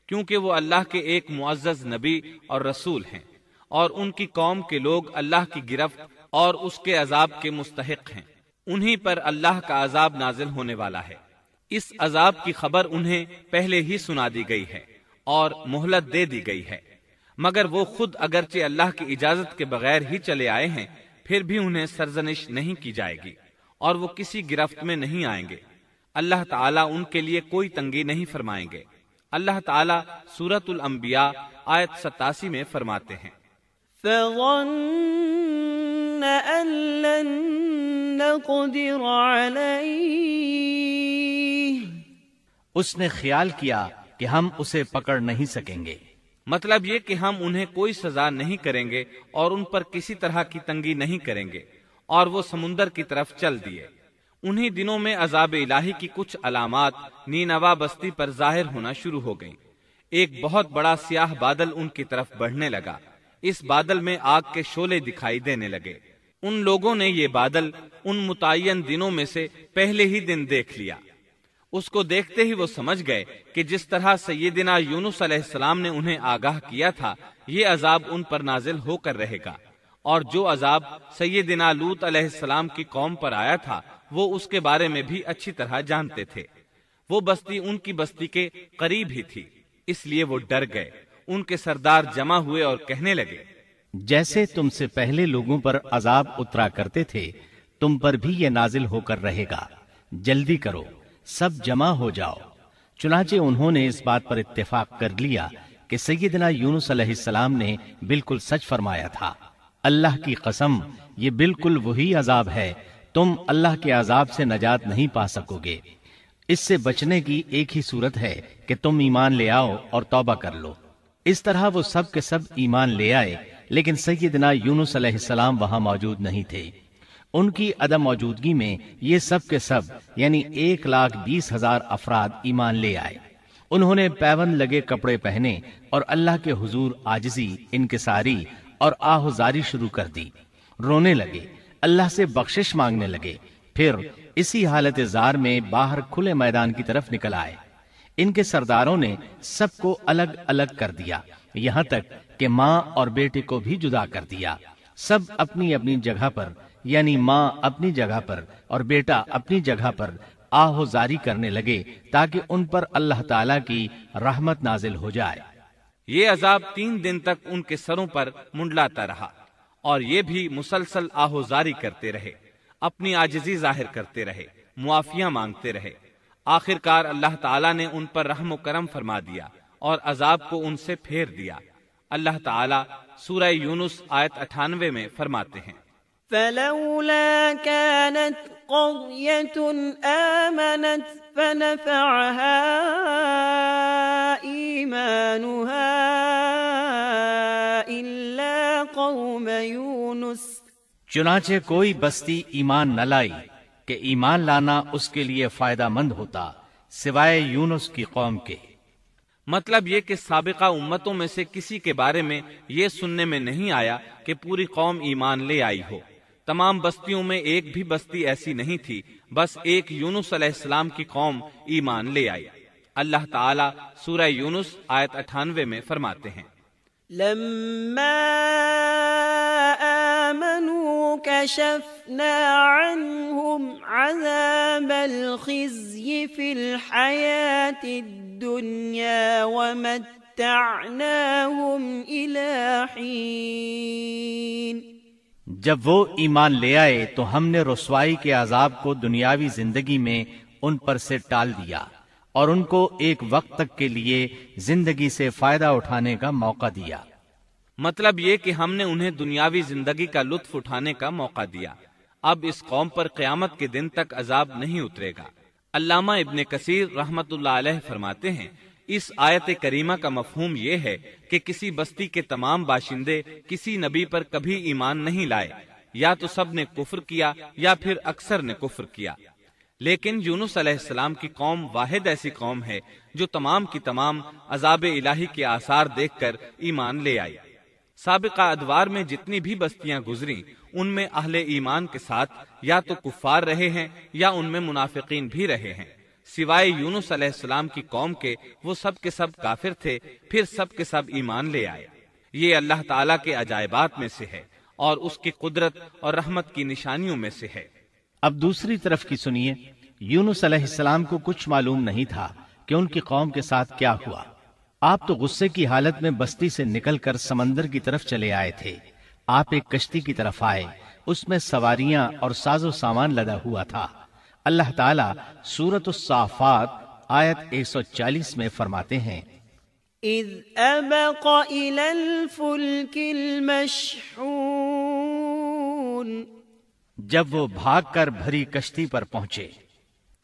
کیونکہ وہ اللہ کے ایک معزز نبی اور رسول ہیں، اور ان کی قوم کے لوگ اللہ کی گرفت اور اس کے عذاب کے مستحق ہیں، انہی پر اللہ کا عذاب نازل ہونے والا ہے۔ اس عذاب کی خبر انہیں پہلے ہی سنا دی گئی ہے اور مہلت دے دی گئی ہے، مگر وہ خود اگرچہ اللہ کی اجازت کے بغیر ہی چلے آئے ہیں پھر بھی انہیں سرزنش نہیں کی جائے گی اور وہ کسی گرفت میں نہیں آئیں گے، اللہ تعالیٰ ان کے لیے کوئی تنگی نہیں فرمائیں گے۔ اللہ تعالیٰ سورۃ الانبیاء آیت 87 میں فرماتے ہیں، فَظَنَّ أَن لَّن نَّقْدِرَ عَلَيْهِ، اس نے خیال کیا کہ ہم اسے پکڑ نہیں سکیں گے، مطلب یہ کہ ہم انہیں کوئی سزا نہیں کریں گے اور ان پر کسی طرح کی تنگی نہیں کریں گے، اور وہ سمندر کی طرف چل دیے۔ انہی دنوں میں عذاب الہی کی کچھ علامات نینوا بستی پر ظاہر ہونا شروع ہو گئیں۔ ایک بہت بڑا سیاہ بادل ان کی طرف بڑھنے لگا، اس بادل میں آگ کے شعلے دکھائی دینے لگے۔ ان لوگوں نے یہ بادل ان متعین دنوں میں سے پہلے ہی دن دیکھ لیا۔ اس کو دیکھتے ہی وہ سمجھ گئے کہ جس طرح سیدنا یونس علیہ السلام نے انہیں آگاہ کیا تھا یہ عذاب ان پر نازل ہو کر رہے گا، اور جو عذاب سیدنا لوط علیہ السلام کی قوم پر آیا تھا وہ اس کے بارے میں بھی اچھی طرح جانتے تھے۔ وہ بستی ان کی بستی کے قریب ہی تھی، اس لیے وہ ڈر گئے۔ ان کے سردار جمع ہوئے اور کہنے لگے، جیسے تم سے پہلے لوگوں پر عذاب اترا کرتے تھے تم پر بھی یہ نازل ہو کر رہے گا، جلدی کرو سب جمع ہو جاؤ۔ چنانچہ انہوں نے اس بات پر اتفاق کر لیا کہ سیدنا یونس علیہ السلام نے بالکل سچ فرمایا تھا۔ اللہ کی قسم یہ بالکل وہی عذاب ہے، تم اللہ کے عذاب سے نجات نہیں پا سکو گے۔ اس سے بچنے کی ایک ہی صورت ہے کہ تم ایمان لے آؤ اور توبہ کر لو۔ اس طرح وہ سب کے سب ایمان لے آئے، لیکن سیدنا یونس علیہ السلام وہاں موجود نہیں تھے۔ ان کی عدم موجودگی میں یہ سب کے سب یعنی 1,20,000 افراد ایمان لے آئے۔ انہوں نے پیون لگے کپڑے پہنے اور اللہ کے حضور عاجزی، انکساری اور آہوزاری شروع کر دی، رونے لگے، اللہ سے بخشش مانگنے لگے، پھر اسی حالت زار میں باہر کھلے میدان کی طرف نکل آئے۔ ان کے سرداروں نے سب کو الگ الگ کر دیا، یہاں تک کہ ماں اور بیٹے کو بھی جدا کر دیا۔ سب اپنی اپنی جگہ پر یعنی ماں اپنی جگہ پر اور بیٹا اپنی جگہ پر آہوزاری کرنے لگے تاکہ ان پر اللہ تعالیٰ کی رحمت نازل ہو جائے۔ یہ عذاب 3 دن تک ان کے سروں پر منڈلاتا رہا، اور یہ بھی مسلسل آہوزاری کرتے رہے، اپنی عاجزی ظاہر کرتے رہے، معافیاں مانگتے رہے۔ آخرکار اللہ تعالیٰ نے ان پر رحم و کرم فرما دیا اور عذاب کو ان سے پھیر دیا۔ اللہ تعالیٰ سورہ یونس آیت 98 میں فرماتے ہیں، فلولا كانت قرية آمنت فنفعها إيمانها إلا قوم يونس، چنانچہ کوئی بستی ایمان نہ لائی کہ ایمان لانا اس کے لیے فائدہ مند ہوتا سوائے یونس کی قوم کے۔ مطلب یہ کہ سابقہ امتوں میں سے کسی کے بارے میں یہ سننے میں نہیں آیا کہ پوری قوم ایمان لے آئی ہو، تمام بستیوں میں ایک بھی بستی ایسی نہیں تھی، بس ایک یونس علیہ السلام کی قوم ایمان لے آئی۔ اللہ تعالیٰ سورہ یونس آیت 98 میں فرماتے ہیں، لما آمنوا كشفنا عنهم عذاب الخزي في الحياة الدنيا ومتعناهم إلى حين۔ جب وہ ایمان لے آئے تو ہم نے رسوائی کے عذاب کو دنیاوی زندگی میں ان پر سے ٹال دیا اور ان کو ایک وقت تک کے لیے زندگی سے فائدہ اٹھانے کا موقع دیا۔ مطلب یہ کہ ہم نے انہیں دنیاوی زندگی کا لطف اٹھانے کا موقع دیا۔ اب اس قوم پر قیامت کے دن تک عذاب نہیں اترے گا۔ علامہ ابن کثیر رحمت اللہ علیہ فرماتے ہیں، اس آیت کریمہ کا مفہوم یہ ہے کہ کسی بستی کے تمام باشندے کسی نبی پر کبھی ایمان نہیں لائے، یا تو سب نے کفر کیا یا پھر اکثر نے کفر کیا، لیکن یونس علیہ السلام کی قوم واحد ایسی قوم ہے جو تمام کی تمام عذاب الہی کے آثار دیکھ کر ایمان لے آئی۔ سابقہ ادوار میں جتنی بھی بستیاں گزری ان میں اہل ایمان کے ساتھ یا تو کفار رہے ہیں یا ان میں منافقین بھی رہے ہیں، سوائے یونس علیہ السلام کی قوم کے وہ سب کے سب کافر تھے، پھر سب کے سب ایمان لے آئے۔ یہ اللہ تعالیٰ کے عجائبات میں سے ہے اور اس کی قدرت اور رحمت کی نشانیوں میں سے ہے۔ اب دوسری طرف کی سنیے، یونس علیہ السلام کو کچھ معلوم نہیں تھا کہ ان کی قوم کے ساتھ کیا ہوا۔ آپ تو غصے کی حالت میں بستی سے نکل کر سمندر کی طرف چلے آئے تھے۔ آپ ایک کشتی کی طرف آئے، اس میں سواریاں اور ساز و سامان لدا ہوا تھا۔ اللہ تعالیٰ سورۃ الصافات آیت 140 میں فرماتے ہیں، اذ ابق الى الفلك المشحون، جب وہ بھاگ کر بھری کشتی پر پہنچے۔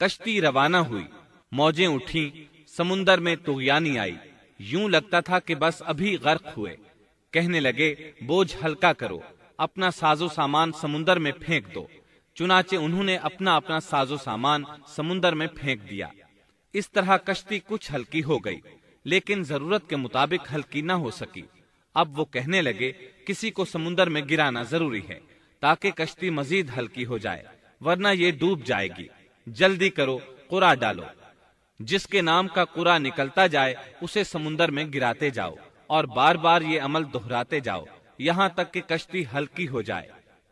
کشتی روانہ ہوئی، موجیں اٹھیں، سمندر میں طغیانی آئی، یوں لگتا تھا کہ بس ابھی غرق ہوئے۔ کہنے لگے بوجھ ہلکا کرو، اپنا ساز و سامان سمندر میں پھینک دو۔ چنانچہ انہوں نے اپنا اپنا ساز و سامان سمندر میں پھینک دیا۔ اس طرح کشتی کچھ ہلکی ہو گئی، لیکن ضرورت کے مطابق ہلکی نہ ہو سکی۔ اب وہ کہنے لگے کسی کو سمندر میں گرانا ضروری ہے تاکہ کشتی مزید ہلکی ہو جائے، ورنہ یہ ڈوب جائے گی۔ جلدی کرو، قرع ڈالو۔ جس کے نام کا قرع نکلتا جائے اسے سمندر میں گراتے جاؤ اور بار بار یہ عمل دہراتے جاؤ یہاں تک کہ کشتی ہلکی ہو جائے۔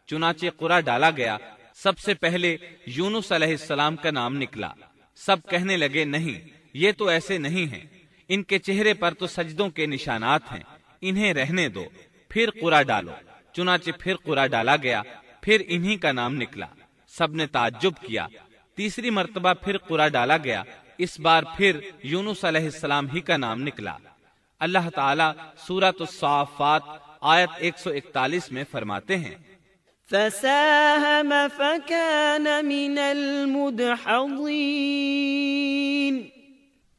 چنانچہ قرع ڈالا گیا۔ سب سے پہلے یونس علیہ السلام کا نام نکلا۔ سب کہنے لگے نہیں، یہ تو ایسے نہیں ہیں، ان کے چہرے پر تو سجدوں کے نشانات ہیں، انہیں رہنے دو، پھر قرع ڈالو۔ چنانچہ پھر قرع ڈالا گیا، پھر انہی کا نام نکلا۔ سب نے تعجب کیا۔ تیسری مرتبہ پھر قرع ڈالا گیا، اس بار پھر یونس علیہ السلام ہی کا نام نکلا۔ اللہ تعالیٰ سورۃ الصافات آیت 141 میں فرماتے ہیں، فساهم فكان من المدحضين،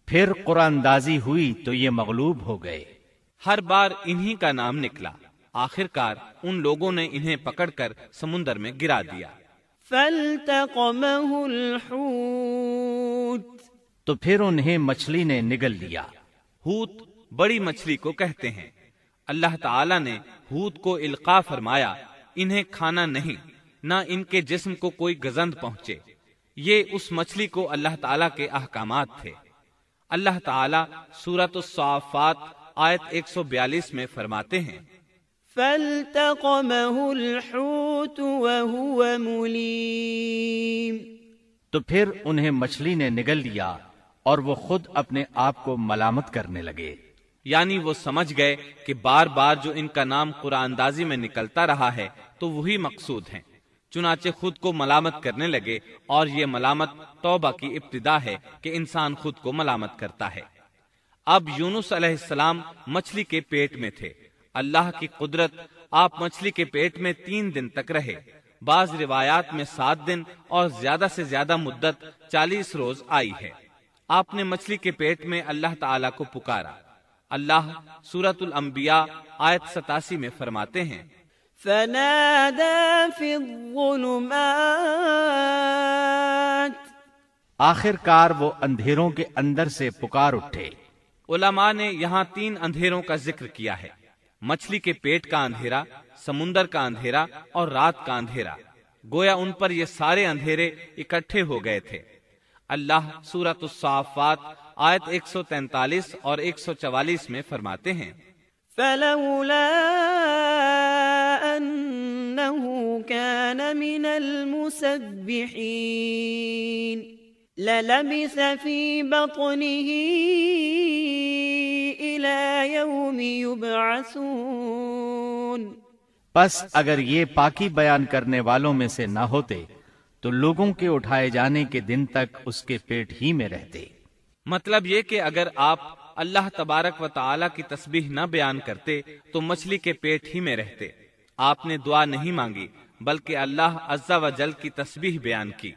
پھر قرآن اندازی ہوئی تو یہ مغلوب ہو گئے۔ ہر بار انہی کا نام نکلا۔ آخر کار ان لوگوں نے انہیں پکڑ کر سمندر میں گرا دیا۔ فالتقمه الحوت، تو پھر انہیں مچھلی نے نگل لیا۔ حوت بڑی مچھلی کو کہتے ہیں۔ اللہ تعالیٰ نے حوت کو القاء فرمایا، انہیں کھانا نہیں، نہ ان کے جسم کو کوئی گزند پہنچے۔ یہ اس مچھلی کو اللہ تعالیٰ کے احکامات تھے۔ اللہ تعالیٰ سورۃ الصافات آیت 142 میں فرماتے ہیں، فالتقمه الحوت وهو مليم، تو پھر انہیں مچھلی نے نگل لیا اور وہ خود اپنے آپ کو ملامت کرنے لگے۔ یعنی وہ سمجھ گئے کہ بار بار جو ان کا نام قرآن اندازی میں نکلتا رہا ہے تو وہی مقصود ہیں۔ چنانچہ خود کو ملامت کرنے لگے، اور یہ ملامت توبہ کی ابتدا ہے کہ انسان خود کو ملامت کرتا ہے۔ اب یونس علیہ السلام مچھلی کے پیٹ میں تھے۔ اللہ کی قدرت، آپ مچھلی کے پیٹ میں 3 دن تک رہے۔ بعض روایات میں 7 دن اور زیادہ سے زیادہ مدت 40 روز آئی ہے۔ آپ نے مچھلی کے پیٹ میں اللہ تعالیٰ کو پکارا۔ اللہ سورۃ الانبیاء آیت 87 میں فرماتے ہیں، فنادى في الظلمات، آخر کار وہ اندھیروں کے اندر سے پکار اٹھے۔ علماء نے یہاں 3 اندھیروں کا ذکر کیا ہے۔ مچھلی کے پیٹ کا اندھیرا، سمندر کا اندھیرا اور رات کا اندھیرا، گویا ان پر یہ سارے اندھیرے اکٹھے ہو گئے تھے۔ اللہ سورۃ الصافات آیت 143 اور 144 میں فرماتے ہیں، فلولا أنه كان من المسبحين للبث في بطنه إلى يوم يبعثون۔ پس اگر یہ پاکی بیان کرنے والوں میں سے نہ ہوتے تو لوگوں کے اٹھائے جانے کے دن تک اس کے پیٹ ہی میں رہتے۔ مطلب یہ کہ اگر آپ اللہ تبارک و تعالی کی تسبیح نہ بیان کرتے تو مچھلی کے پیٹ ہی میں رہتے۔ آپ نے دعا نہیں مانگی بلکہ اللہ عز و جل کی تسبیح بیان کی۔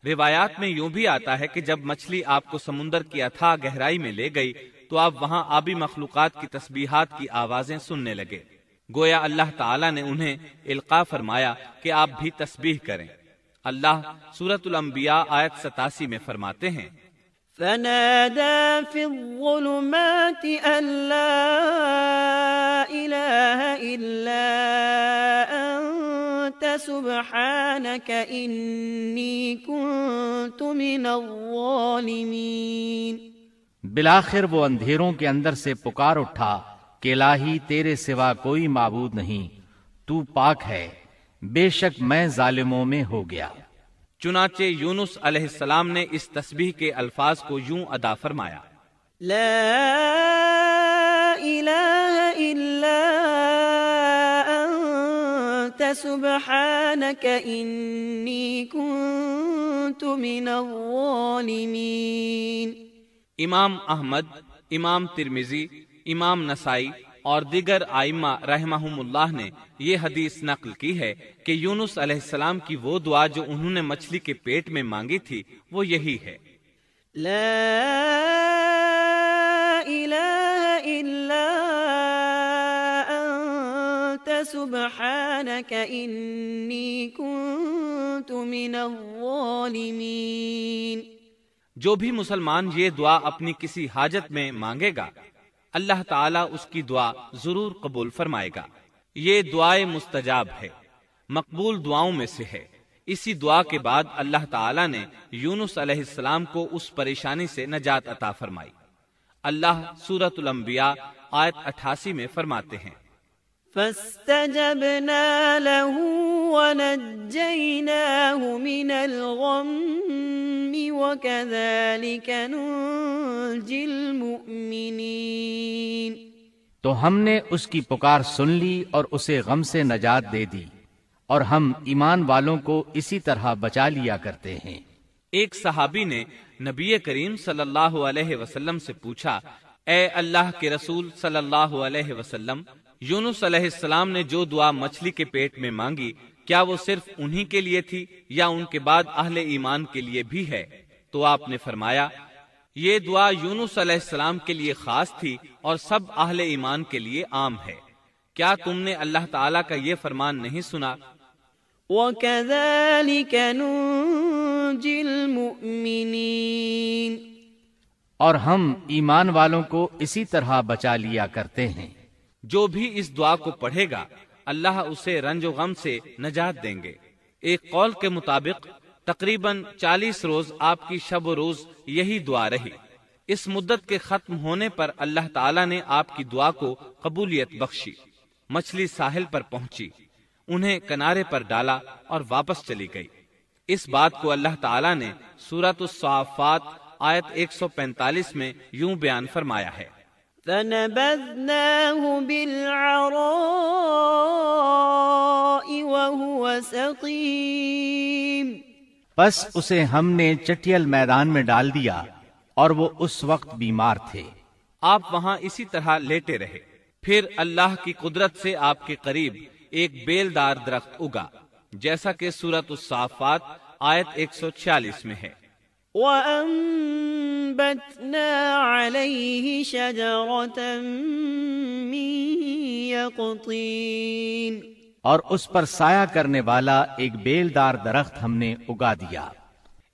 روایات میں یوں بھی آتا ہے کہ جب مچھلی آپ کو سمندر کی اتھاہ گہرائی میں لے گئی تو آپ وہاں آبی مخلوقات کی تسبیحات کی آوازیں سننے لگے، گویا اللہ تعالی نے انہیں القاء فرمایا کہ آپ بھی تسبیح کریں۔ اللہ سورۃ الانبیاء آیت 87 میں فرماتے ہیں، فنادى في الظلمات أن لا إله إلا أنت سبحانك إني كنت من الظالمين۔ بالآخر وہ اندھیروں کے اندر سے پکار اٹھا کہ الہی تیرے سوا کوئی معبود نہیں، تو پاک ہے، بے شک میں ظالموں میں ہو گیا۔ چنانچہ یونس علیہ السلام نے اس تسبیح کے الفاظ کو یوں ادا فرمایا، لا إله إلا أنت سبحانك إني كنت من الظالمين۔ امام احمد، امام ترمذی، امام نسائی اور دیگر ائمہ رحمہم اللہ نے یہ حدیث نقل کی ہے کہ یونس علیہ السلام کی وہ دعا جو انہوں نے مچھلی کے پیٹ میں مانگی تھی وہ یہی ہے، لا إله إلا أنت سبحانك إني كنت من الظالمين۔ جو بھی مسلمان یہ دعا اپنی کسی حاجت میں مانگے گا اللہ تعالیٰ اس کی دعا ضرور قبول فرمائے گا۔ یہ دعائے مستجاب ہے، مقبول دعاؤں میں سے ہے۔ اسی دعا کے بعد اللہ تعالیٰ نے یونس علیہ السلام کو اس پریشانی سے نجات عطا فرمائی۔ اللہ سورۃ الانبیاء آیت 88 میں فرماتے ہیں، فاستجبنا له ونجيناه من الغم وكذلك ننجي المؤمنين۔ تو ہم نے اس کی پکار سن لی اور اسے غم سے نجات دے دی، اور ہم ایمان والوں کو اسی طرح بچا لیا کرتے ہیں۔ ایک صحابی نے نبی کریم صلی اللہ علیہ وسلم سے پوچھا، اے اللہ کے رسول صلی اللہ علیہ وسلم، یونس علیہ السلام نے جو دعا مچھلی کے پیٹ میں مانگی کیا وہ صرف انہی کے لیے تھی یا ان کے بعد اہل ایمان کے لیے بھی ہے؟ تو آپ نے فرمایا، یہ دعا یونس علیہ السلام کے لیے خاص تھی اور سب اہل ایمان کے لیے عام ہے۔ کیا تم نے اللہ تعالیٰ کا یہ فرمان نہیں سنا؟ وَكَذَلِكَ نُنْجِي الْمُؤْمِنِينَ۔ اور ہم ایمان والوں کو اسی طرح بچا لیا کرتے ہیں۔ جو بھی اس دعا کو پڑھے گا اللہ اسے رنج و غم سے نجات دیں گے۔ ایک قول کے مطابق تقریباً 40 روز آپ کی شب و روز یہی دعا رہی۔ اس مدت کے ختم ہونے پر اللہ تعالیٰ نے آپ کی دعا کو قبولیت بخشی۔ مچھلی ساحل پر پہنچی، انہیں کنارے پر ڈالا اور واپس چلی گئی۔ اس بات کو اللہ تعالیٰ نے سورۃ الصافات آیت 145 میں یوں بیان فرمایا ہے، فَنَبَذْنَاهُ بِالْعَرَاءِ وَهُوَ سَقِيمٌ۔ پس اسے ہم نے چٹیل میدان میں ڈال دیا اور وہ اس وقت بیمار تھے۔ آپ وہاں اسی طرح لیٹے رہے۔ پھر اللہ کی قدرت سے آپ کے قریب ایک بیلدار درخت اگا، جیسا کہ سورۃ الصافات آیت 146 میں ہے، وَأَنبَتْنَا عَلَيْهِ شَجَرَةً مِّن يَقْطِينٍ۔ اور اس پر سایہ کرنے والا ایک بیلدار درخت ہم نے اگا دیا۔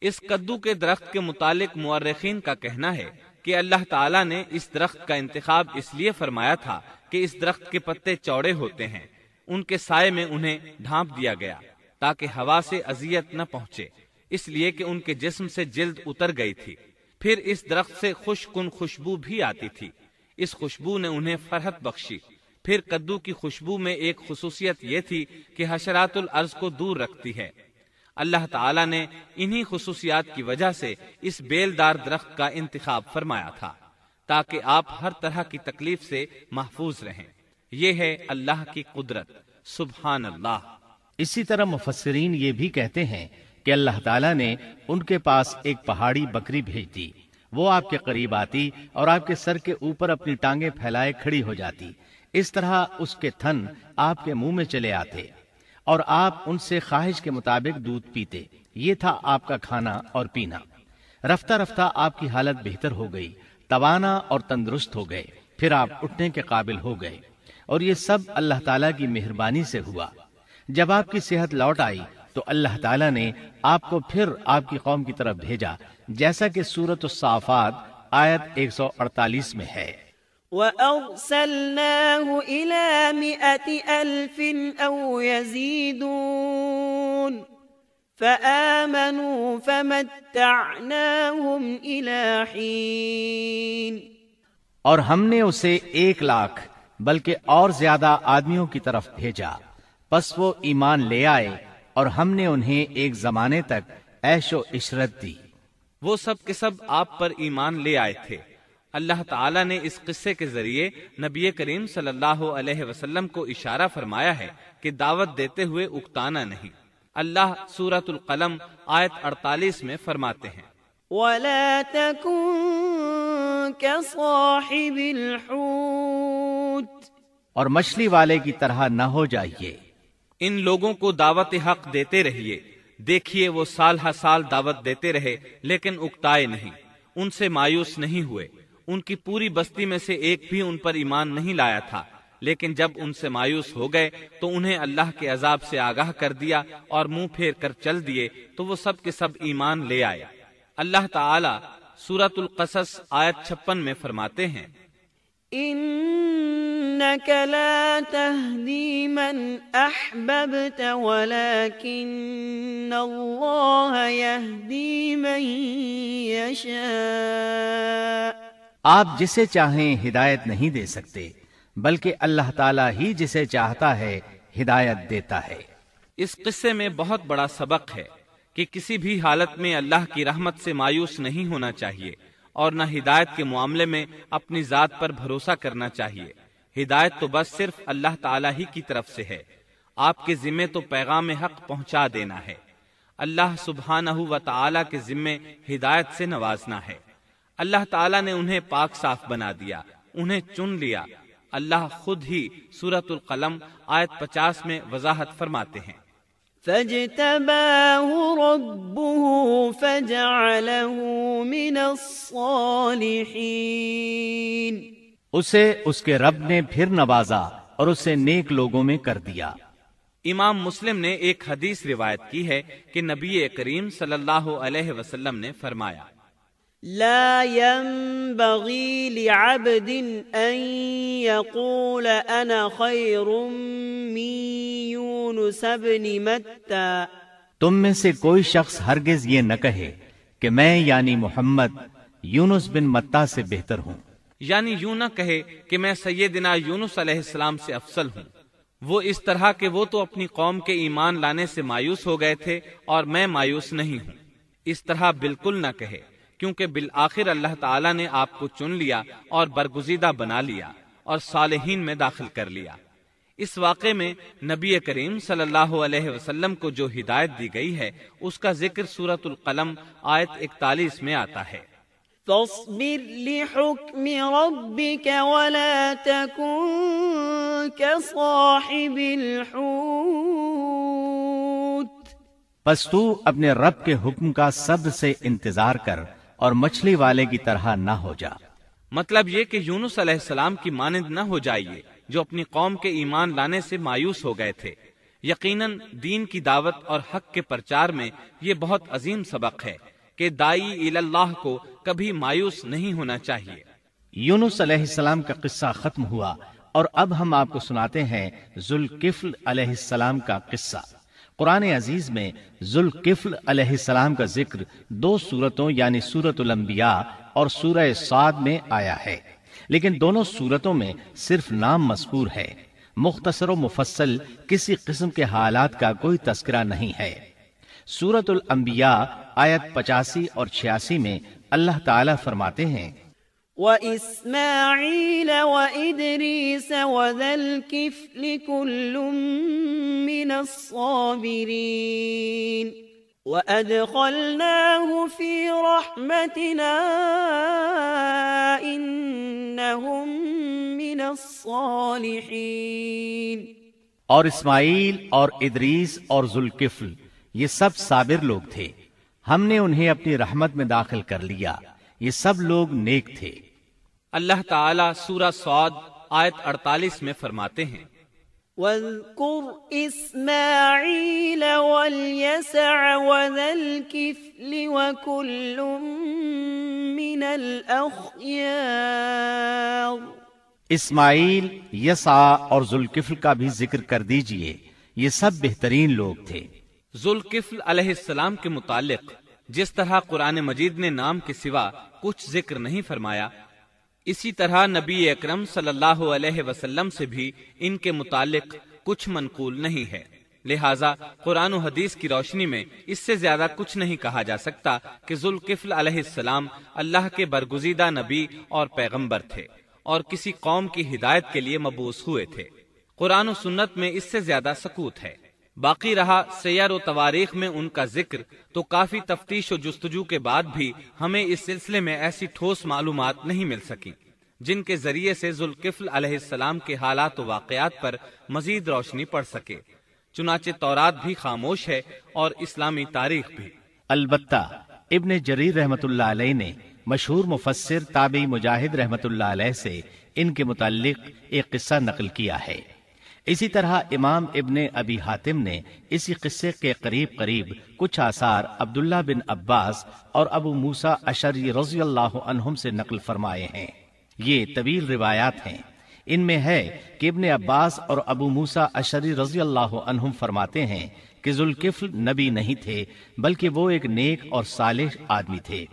اس کدو کے درخت کے متعلق مورخین کا کہنا ہے کہ اللہ تعالیٰ نے اس درخت کا انتخاب اس لیے فرمایا تھا کہ اس درخت کے پتے چوڑے ہوتے ہیں، ان کے سائے میں انہیں ڈھانپ دیا گیا تاکہ ہوا سے اذیت نہ پہنچے، اس لیے کہ ان کے جسم سے جلد اتر گئی تھی۔ پھر اس درخت سے خوشکن خوشبو بھی آتی تھی، اس خوشبو نے انہیں فرحت بخشی۔ پھر کدو کی خوشبو میں ایک خصوصیت یہ تھی کہ حشرات الارض کو دور رکھتی ہے۔ اللہ تعالیٰ نے انہی خصوصیات کی وجہ سے اس بیلدار درخت کا انتخاب فرمایا تھا تاکہ آپ ہر طرح کی تکلیف سے محفوظ رہیں۔ یہ ہے اللہ کی قدرت، سبحان اللہ۔ اسی طرح مفسرین یہ بھی کہتے ہیں کہ اللہ تعالیٰ نے ان کے پاس ایک پہاڑی بکری بھیج دی، وہ آپ کے قریب آتی اور آپ کے سر کے اوپر اپنی ٹانگیں پھیلائے کھڑی ہو جاتی، اس طرح اس کے تھن آپ کے منہ میں چلے آتے اور آپ ان سے خواہش کے مطابق دودھ پیتے۔ یہ تھا آپ کا کھانا اور پینا۔ رفتہ رفتہ آپ کی حالت بہتر ہو گئی، توانا اور تندرست ہو گئے، پھر آپ اٹھنے کے قابل ہو گئے، اور یہ سب اللہ تعالیٰ کی مہربانی سے ہوا۔ جب آپ کی صحت لوٹ آئی تو اللہ تعالیٰ نے آپ کو پھر آپ کی قوم کی طرف بھیجا، جیسا کہ سورۃ الصافات آیت 148 میں ہے۔ وَأَرْسَلْنَاهُ إِلَى 100,000 أَوْ يَزِيدُونَ فَآمَنُوا فَمَتَّعْنَاهُمْ إِلَى حِينٍ۔ اور ہم نے اسے 1,00,000 بلکہ اور زیادہ آدمیوں کی طرف بھیجا، پس وہ ایمان لے آئے اور ہم نے انہیں ایک زمانے تک عیش و عشرت دی۔ وہ سب کے سب آپ پر ایمان لے آئے تھے۔ اللہ تعالیٰ نے اس قصے کے ذریعے نبی کریم صلی اللہ علیہ وسلم کو اشارہ فرمایا ہے کہ دعوت دیتے ہوئے اکتانا نہیں۔ اللہ سورۃ القلم آیت 48 میں فرماتے ہیں، وَلَا تَكُن كَصَاحِبِ الْحُوتِ، اور مچھلی والے کی طرح نہ ہو جائیے۔ ان لوگوں کو دعوت حق دیتے رہیے۔ دیکھیے وہ سال ہر سال دعوت دیتے رہے لیکن اکتائے نہیں، ان سے مایوس نہیں ہوئے۔ ان کی پوری بستی میں سے ایک بھی ان پر ایمان نہیں لایا تھا، لیکن جب ان سے مایوس ہو گئے تو انہیں اللہ کے عذاب سے آگاہ کر دیا اور منہ پھیر کر چل دیے تو وہ سب کے سب ایمان لے آئے۔ اللہ تعالی سورۃ القصص آیت 56 میں فرماتے ہیں، إنك لا تهدي من أحببت ولكن الله يهدي من يشاء۔ آپ جسے چاہیں ہدایت نہیں دے سکتے، بلکہ اللہ تعالیٰ ہی جسے چاہتا ہے ہدایت دیتا ہے۔ اس قصے میں بہت بڑا سبق ہے کہ کسی بھی حالت میں اللہ کی رحمت سے مایوس نہیں ہونا چاہیے اور نہ ہدایت کے معاملے میں اپنی ذات پر بھروسہ کرنا چاہیے۔ ہدایت تو بس صرف اللہ تعالیٰ ہی کی طرف سے ہے، آپ کے ذمے تو پیغام حق پہنچا دینا ہے۔ اللہ سبحانہ و تعالیٰ کے ذمے ہدایت سے نوازنا ہے۔ اللہ تعالیٰ نے انہیں پاک صاف بنا دیا، انہیں چن لیا۔ اللہ خود ہی سورۃ القلم آیت 50 میں وضاحت فرماتے ہیں، فاجتباه ربه فجعله من الصالحين۔ اسے اس کے رب نے پھر نوازا اور اسے نیک لوگوں میں کر دیا۔ امام مسلم نے ایک حدیث روایت کی ہے کہ نبی کریم صلی اللہ علیہ وسلم نے فرمایا، لا ينبغي لعبد ان يقول انا خير من يونس بن متى۔ تم میں سے کوئی شخص ہرگز یہ نہ کہے کہ میں یعنی محمد یونس بن متیٰ سے بہتر ہوں، یعنی یوں نہ کہے کہ میں سیدنا یونس علیہ السلام سے افضل ہوں۔ وہ اس طرح کہ وہ تو اپنی قوم کے ایمان لانے سے مایوس ہو گئے تھے اور میں مایوس نہیں ہوں، اس طرح بالکل نہ کہے، کیونکہ بالآخر اللہ تعالیٰ نے آپ کو چن لیا اور برگزیدہ بنا لیا اور صالحین میں داخل کر لیا۔ اس واقعے میں نبی کریم صلی اللہ علیہ وسلم کو جو ہدایت دی گئی ہے اس کا ذکر سورۃ القلم آیت 41 میں آتا ہے، فاصبر لحكم ربك ولا تكن كصاحب الحوت۔ پس تو اپنے رب کے حکم کا صبر سے انتظار کر اور مچھلی والے کی طرح نہ ہو جا۔ مطلب یہ کہ یونس علیہ السلام کی مانند نہ ہو جائیے جو اپنی قوم کے ایمان لانے سے مایوس ہو گئے تھے۔ یقیناً دین کی دعوت اور حق کے پرچار میں یہ بہت عظیم سبق ہے کہ داعی اللہ کو کبھی مایوس نہیں ہونا چاہیے۔ یونس علیہ السلام کا قصہ ختم ہوا اور اب ہم آپ کو سناتے ہیں ذوالکفل علیہ السلام کا قصہ۔ قرآن عزیز میں ذوالکفل علیہ السلام کا ذکر 2 سورتوں یعنی سورۃ الانبیاء اور سورہ صاد میں آیا ہے، لیکن دونوں سورتوں میں صرف نام مذکور ہے، مختصر و مفصل کسی قسم کے حالات کا کوئی تذکرہ نہیں ہے۔ سورۃ الانبیاء آیت 85 اور 86 میں اللہ تعالیٰ فرماتے ہیں وَإِسْمَاعِيلَ وَإِدْرِيسَ وَذَا الْكِفْلِ كُلٌّ مِّنَ الصَّابِرِينَ وَأَدْخَلْنَاهُ فِي رَحْمَتِنَا إِنَّهُم مِّنَ الصَّالِحِينَ۔ اور اسماعیل اور ادریس اور ذوالکفل یہ سب صابر لوگ تھے، ہم نے انہیں اپنی رحمت میں داخل کر لیا، یہ سب لوگ نیک تھے۔ اللہ تعالیٰ سورہ صاد آیت 48 میں فرماتے ہیں وَاذْكُرْ إِسْمَاعِيلَ وَالْيَسَعَ وَذَا الْكِفْلِ وَكُلٌّ مِّنَ الْأَخْيَارِ۔ اسماعیل، یسع اور ذوالکفل کا بھی ذکر کر دیجئے، یہ سب بہترین لوگ تھے۔ ذوالکفل علیہ السلام کے متعلق جس طرح قرآن مجید نے نام کے سوا کچھ ذکر نہیں فرمایا، اسی طرح نبی اکرم صلی اللہ علیہ وسلم سے بھی ان کے متعلق کچھ منقول نہیں ہے، لہٰذا قرآن و حدیث کی روشنی میں اس سے زیادہ کچھ نہیں کہا جا سکتا کہ ذوالکفل علیہ السلام اللہ کے برگزیدہ نبی اور پیغمبر تھے اور کسی قوم کی ہدایت کے لیے مبعوث ہوئے تھے۔ قرآن و سنت میں اس سے زیادہ سکوت ہے۔ باقی رہا سیر و تواریخ میں ان کا ذکر، تو کافی تفتیش و جستجو کے بعد بھی ہمیں اس سلسلے میں ایسی ٹھوس معلومات نہیں مل سکی جن کے ذریعے سے ذوالکفل علیہ السلام کے حالات و واقعات پر مزید روشنی پڑ سکے، چنانچہ تورات بھی خاموش ہے اور اسلامی تاریخ بھی۔ البتہ ابن جریر رحمت اللہ علیہ نے مشہور مفسر تابعی مجاہد رحمت اللہ علیہ سے ان کے متعلق ایک قصہ نقل کیا ہے۔ اسی طرح امام ابن ابی حاتم نے اسی قصے کے قریب کچھ آثار عبداللہ بن عباس اور ابو موسیٰ اشعری رضی اللہ عنہم سے نقل فرمائے ہیں۔ یہ طویل روایات ہیں۔ ان میں ہے کہ ابن عباس اور ابو موسیٰ اشعری رضی اللہ عنہم فرماتے ہیں کہ ذوالکفل نبی نہیں تھے، بلکہ وہ ایک نیک اور صالح آدمی تھے،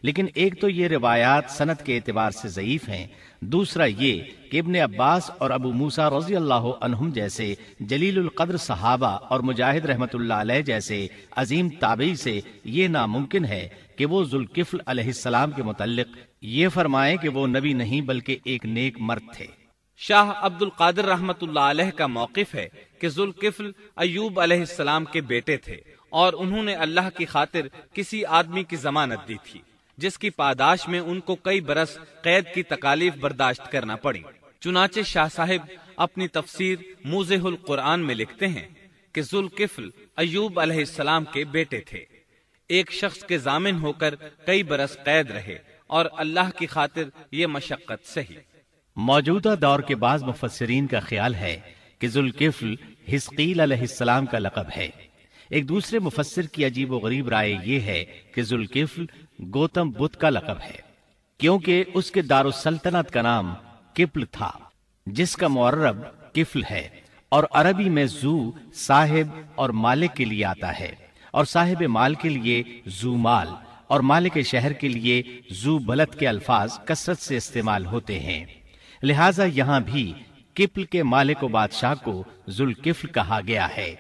لیکن ایک تو یہ روایات سند کے اعتبار سے ضعیف ہیں، دوسرا یہ کہ ابن عباس اور ابو موسیٰ رضی اللہ عنہم جیسے جلیل القدر صحابہ اور مجاہد رحمت اللہ علیہ جیسے عظیم تابعی سے یہ ناممکن ہے کہ وہ ذوالکفل علیہ السلام کے متعلق یہ فرمائیں کہ وہ نبی نہیں بلکہ ایک نیک مرد تھے۔ شاہ عبد القادر رحمت اللہ علیہ کا موقف ہے کہ ذوالکفل ایوب علیہ السلام کے بیٹے تھے اور انہوں نے اللہ کی خاطر کسی آدمی کی ضمانت دی تھی جس کی پاداش میں ان کو کئی برس قید کی تکالیف برداشت کرنا پڑی۔ چنانچہ شاہ صاحب اپنی تفسیر موضح القرآن میں لکھتے ہیں کہ ذوالکفل ایوب علیہ السلام کے بیٹے تھے، ایک شخص کے ضامن ہو کر کئی برس قید رہے اور اللہ کی خاطر یہ مشقت سہی۔ موجودہ دور کے بعض مفسرین کا خیال ہے کہ ذوالکفل حزقیل علیہ السلام کا لقب ہے۔ ایک دوسرے مفسر کی عجیب و غریب رائے یہ ہے کہ ذوالکفل گوتم بدھ کا لقب ہے، کیونکہ اس کے دارالسلطنت کا نام کپل تھا، جس کا معرب کفل ہے، اور عربی میں ذو صاحب اور مالک کے لیے آتا ہے، اور صاحب مال کے لیے ذو مال اور مالک شہر کے لیے ذو بلد کے الفاظ کثرت سے استعمال ہوتے ہیں، لہذا یہاں بھی کپل کے مالک و بادشاہ کو ذوالکفل کہا گیا ہے۔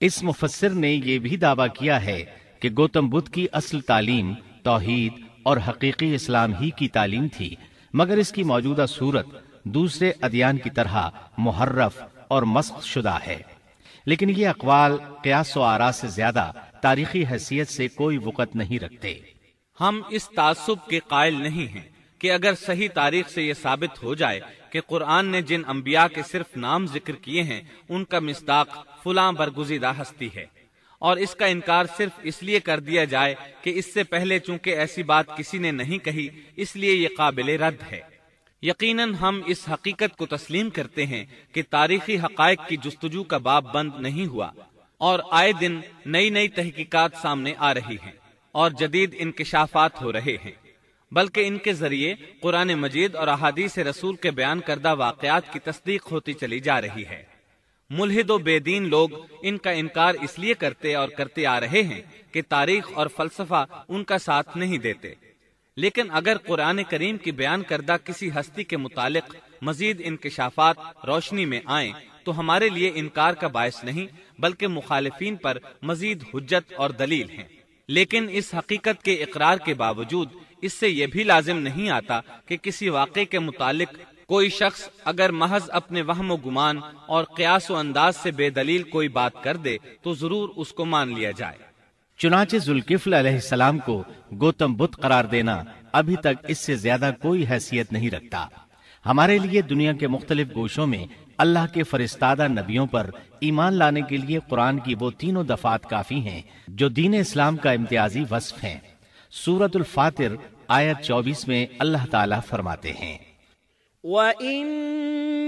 اس مفسر نے یہ بھی دعویٰ کیا ہے کہ گوتم بدھ کی اصل تعلیم توحید اور حقیقی اسلام ہی کی تعلیم تھی، مگر اس کی موجودہ صورت دوسرے ادیان کی طرح محرف اور مسخ شدہ ہے، لیکن یہ اقوال قیاس و آراء سے زیادہ تاریخی حیثیت سے کوئی وقت نہیں رکھتے۔ ہم اس تعصب کے قائل نہیں ہیں کہ اگر صحیح تاریخ سے یہ ثابت ہو جائے کہ قرآن نے جن انبیاء کے صرف نام ذکر کیے ہیں ان کا مصداق فلاں برگزیدہ ہستی ہے، اور اس کا انکار صرف اس لیے کر دیا جائے کہ اس سے پہلے چونکہ ایسی بات کسی نے نہیں کہی اس لیے یہ قابل رد ہے۔ یقیناً ہم اس حقیقت کو تسلیم کرتے ہیں کہ تاریخی حقائق کی جستجو کا باب بند نہیں ہوا، اور آئے دن نئی نئی تحقیقات سامنے آ رہی ہیں اور جدید انکشافات ہو رہے ہیں۔ بلکہ ان کے ذریعے قرآن مجید اور احادیث رسول کے بیان کردہ واقعات کی تصدیق ہوتی چلی جا رہی ہے۔ ملحد و بے دین لوگ ان کا انکار اس لیے کرتے اور کرتے آ رہے ہیں کہ تاریخ اور فلسفہ ان کا ساتھ نہیں دیتے، لیکن اگر قرآن کریم کی بیان کردہ کسی ہستی کے متعلق مزید انکشافات روشنی میں آئیں تو ہمارے لیے انکار کا باعث نہیں بلکہ مخالفین پر مزید حجت اور دلیل ہیں۔ لیکن اس حقیقت کے اقرار کے باوجود اس سے یہ بھی لازم نہیں آتا کہ کسی واقعے کے متعلق کوئی شخص اگر محض اپنے وہم و گمان اور قیاس و انداز سے بے دلیل کوئی بات کر دے تو ضرور اس کو مان لیا جائے۔ چنانچہ ذوالکفل علیہ السلام کو گوتم بدھ قرار دینا ابھی تک اس سے زیادہ کوئی حیثیت نہیں رکھتا۔ ہمارے لیے دنیا کے مختلف گوشوں میں اللہ کے فرستادہ نبیوں پر ایمان لانے کے لیے قرآن کی وہ تینوں دفعات کافی ہیں جو دین اسلام کا امتیازی وصف ہیں۔ سورۃ الفاتر آیت 24 میں اللہ تعالیٰ فرماتے ہیں، وَإِن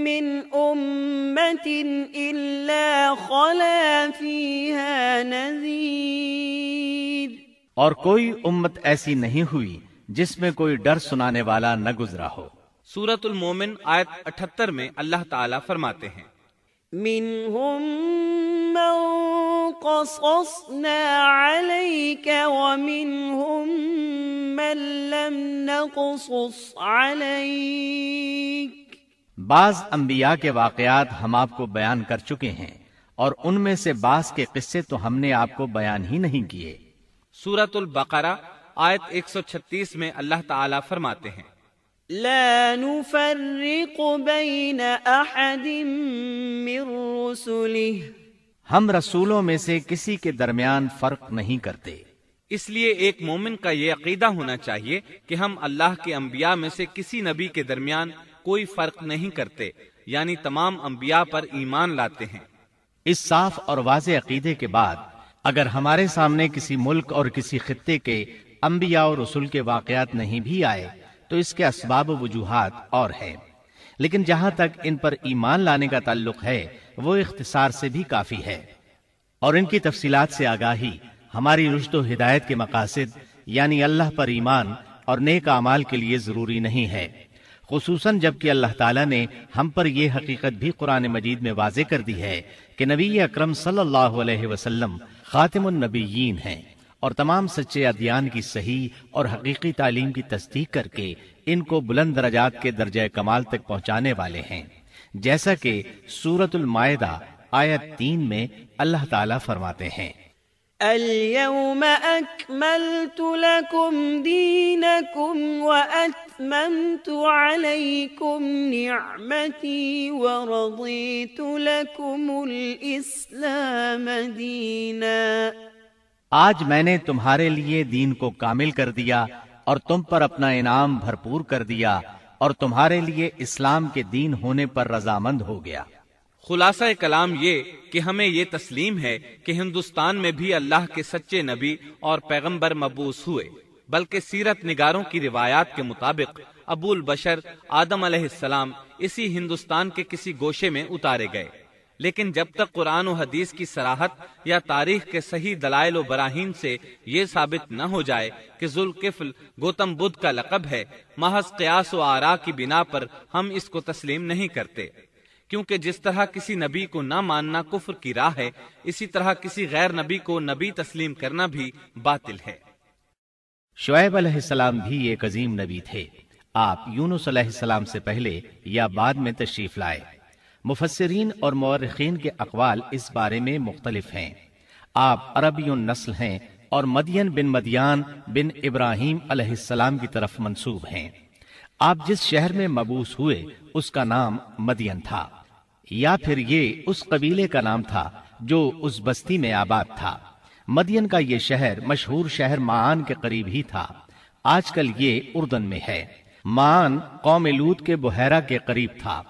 مِّنْ أُمَّةٍ إِلَّا خَلَا فِيهَا نَذِيرٌ، اور کوئی امت ایسی نہیں ہوئی جس میں کوئی ڈر سنانے والا نہ گزرا ہو۔ سورۃ المومن آیت 78 میں اللہ تعالیٰ فرماتے ہیں، مِّنْهُم مَّن قَصَصْنَا عَلَيْكَ وَمِنْهُم مَّن لَّمْ نَقْصُصْ عَلَيْكَ، بعض انبیاء کے واقعات ہم آپ کو بیان کر چکے ہیں اور ان میں سے بعض کے قصے تو ہم نے آپ کو بیان ہی نہیں کیے۔ سورۃ البقرہ آیت 136 میں اللہ تعالیٰ فرماتے ہیں، لا نفرق بین احد من رسله، ہم رسولوں میں سے کسی کے درمیان فرق نہیں کرتے۔ اس لیے ایک مومن کا یہ عقیدہ ہونا چاہیے کہ ہم اللہ کے انبیاء میں سے کسی نبی کے درمیان کوئی فرق نہیں کرتے، یعنی تمام انبیاء پر ایمان لاتے ہیں۔ اس صاف اور واضح عقیدے کے بعد اگر ہمارے سامنے کسی ملک اور کسی خطے کے انبیاء اور رسول کے واقعات نہیں بھی آئے تو اس کے اسباب و وجوہات اور ہیں، لیکن جہاں تک ان پر ایمان لانے کا تعلق ہے وہ اختصار سے بھی کافی ہے، اور ان کی تفصیلات سے آگاہی ہماری رشد و ہدایت کے مقاصد یعنی اللہ پر ایمان اور نیک اعمال کے لیے ضروری نہیں ہے، خصوصاً جبکہ اللہ تعالیٰ نے ہم پر یہ حقیقت بھی قرآن مجید میں واضح کر دی ہے کہ نبی اکرم صلی اللہ علیہ وسلم خاتم النبیین ہیں اور تمام سچے ادیان کی صحیح اور حقیقی تعلیم کی تصدیق کر کے ان کو بلند درجات کے درجہ کمال تک پہنچانے والے ہیں، جیسا کہ سورۃ المائدہ آیت 3 میں اللہ تعالیٰ فرماتے ہیں، اليوم اکملت لکم دینکم واتممت علیکم نعمتی ورضیت لکم الاسلام دینا، آج میں نے تمہارے لیے دین کو کامل کر دیا اور تم پر اپنا انعام بھرپور کر دیا اور تمہارے لیے اسلام کے دین ہونے پر رضامند ہو گیا۔ خلاصہ کلام یہ کہ ہمیں یہ تسلیم ہے کہ ہندوستان میں بھی اللہ کے سچے نبی اور پیغمبر مبعوث ہوئے، بلکہ سیرت نگاروں کی روایات کے مطابق ابو البشر آدم علیہ السلام اسی ہندوستان کے کسی گوشے میں اتارے گئے، لیکن جب تک قرآن و حدیث کی صراحت یا تاریخ کے صحیح دلائل و براہین سے یہ ثابت نہ ہو جائے کہ ذوالکفل گوتم بدھ کا لقب ہے، محض قیاس و آراء کی بنا پر ہم اس کو تسلیم نہیں کرتے، کیونکہ جس طرح کسی نبی کو نہ ماننا کفر کی راہ ہے، اسی طرح کسی غیر نبی کو نبی تسلیم کرنا بھی باطل ہے۔ شعیب علیہ السلام بھی ایک عظیم نبی تھے۔ آپ یونس علیہ السلام سے پہلے یا بعد میں تشریف لائے۔ مفسرین اور مورخین کے اقوال اس بارے میں مختلف ہیں۔ آپ عربی النسل ہیں اور مدین بن مدیان بن ابراہیم علیہ السلام کی طرف منسوب ہیں۔ آپ جس شہر میں مبعوث ہوئے اس کا نام مدین تھا، یا پھر یہ اس قبیلے کا نام تھا جو اس بستی میں آباد تھا۔ مدین کا یہ شہر مشہور شہر معان کے قریب ہی تھا، آج کل یہ اردن میں ہے۔ معان قوم لوط کے بحیرہ کے قریب تھا۔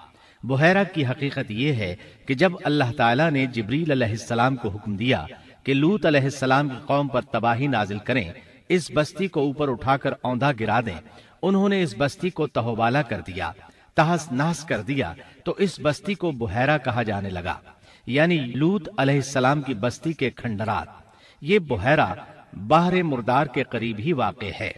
بحیرہ کی حقیقت یہ ہے کہ جب اللہ تعالیٰ نے جبریل علیہ السلام کو حکم دیا کہ لوط علیہ السلام کی قوم پر تباہی نازل کریں، اس بستی کو اوپر اٹھا کر اوندھا گرا دیں، انہوں نے اس بستی کو تہوبالا کر دیا، تہس نہس کر دیا، تو اس بستی کو بحیرہ کہا جانے لگا، یعنی لوط علیہ السلام کی بستی کے کھنڈرات۔ یہ بحیرہ بحر مردار کے قریب ہی واقع ہے۔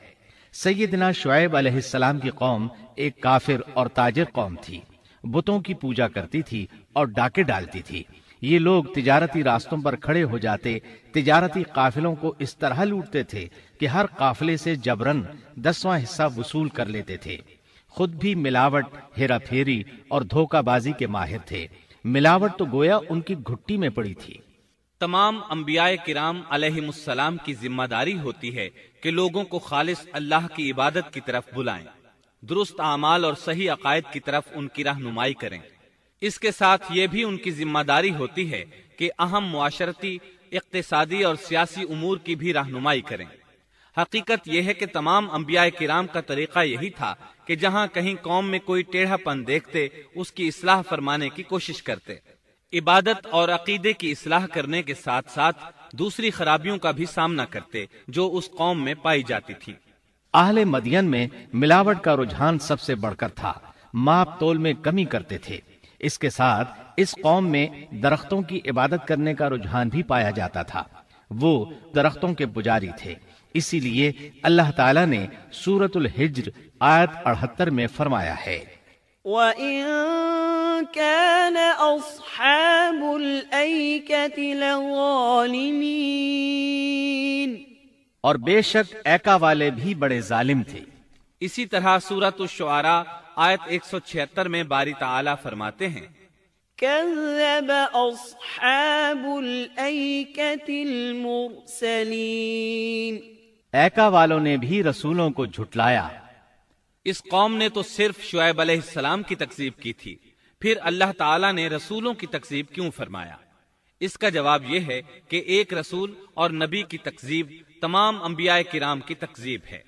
سیدنا شعیب علیہ السلام کی قوم ایک کافر اور تاجر قوم تھی، بتوں کی پوجا کرتی تھی اور ڈاکے ڈالتی تھی۔ یہ لوگ تجارتی راستوں پر کھڑے ہو جاتے، تجارتی قافلوں کو اس طرح لوٹتے تھے کہ ہر قافلے سے جبرن 10واں حصہ وصول کر لیتے تھے۔ خود بھی ملاوٹ، ہیرا پھیری اور دھوکہ بازی کے ماہر تھے۔ ملاوٹ تو گویا ان کی گھٹی میں پڑی تھی۔ تمام انبیاء کرام علیہم السلام کی ذمہ داری ہوتی ہے کہ لوگوں کو خالص اللہ کی عبادت کی طرف بلائیں، درست اعمال اور صحیح عقائد کی طرف ان کی رہنمائی کریں۔ اس کے ساتھ یہ بھی ان کی ذمہ داری ہوتی ہے کہ اہم معاشرتی، اقتصادی اور سیاسی امور کی بھی رہنمائی کریں۔ حقیقت یہ ہے کہ تمام انبیاء کرام کا طریقہ یہی تھا کہ جہاں کہیں قوم میں کوئی ٹیڑھا پن دیکھتے اس کی اصلاح فرمانے کی کوشش کرتے، عبادت اور عقیدے کی اصلاح کرنے کے ساتھ ساتھ دوسری خرابیوں کا بھی سامنا کرتے جو اس قوم میں پائی جاتی تھی۔ اہل مدین میں ملاوٹ کا رجحان سب سے بڑھ کر تھا، ماپ تول میں کمی کرتے تھے۔ اس کے ساتھ اس قوم میں درختوں کی عبادت کرنے کا رجحان بھی پایا جاتا تھا، وہ درختوں کے پجاری تھے۔ اسی لیے اللہ تعالیٰ نے سورۃ الحجر آیت 78 میں فرمایا ہے، وَإِن كَانَ أَصْحَابُ الْأَيْكَةِ لَظَالِمِينَ، اور بے شک ایکا والے بھی بڑے ظالم تھے۔ اسی طرح سورۃ الشعراء آیت 176 میں باری تعالیٰ فرماتے ہیں، كَذَّبَ أَصْحَابُ الْأَيْكَةِ الْمُرْسَلِينَ، ایکا والوں نے بھی رسولوں کو جھٹلایا۔ اس قوم نے تو صرف شعیب علیہ السلام کی تکذیب کی تھی، پھر اللہ تعالیٰ نے رسولوں کی تکذیب کیوں فرمایا؟ اس کا جواب یہ ہے کہ ایک رسول اور نبی کی تکذیب تمام انبیاء کرام کی تکذیب ہے،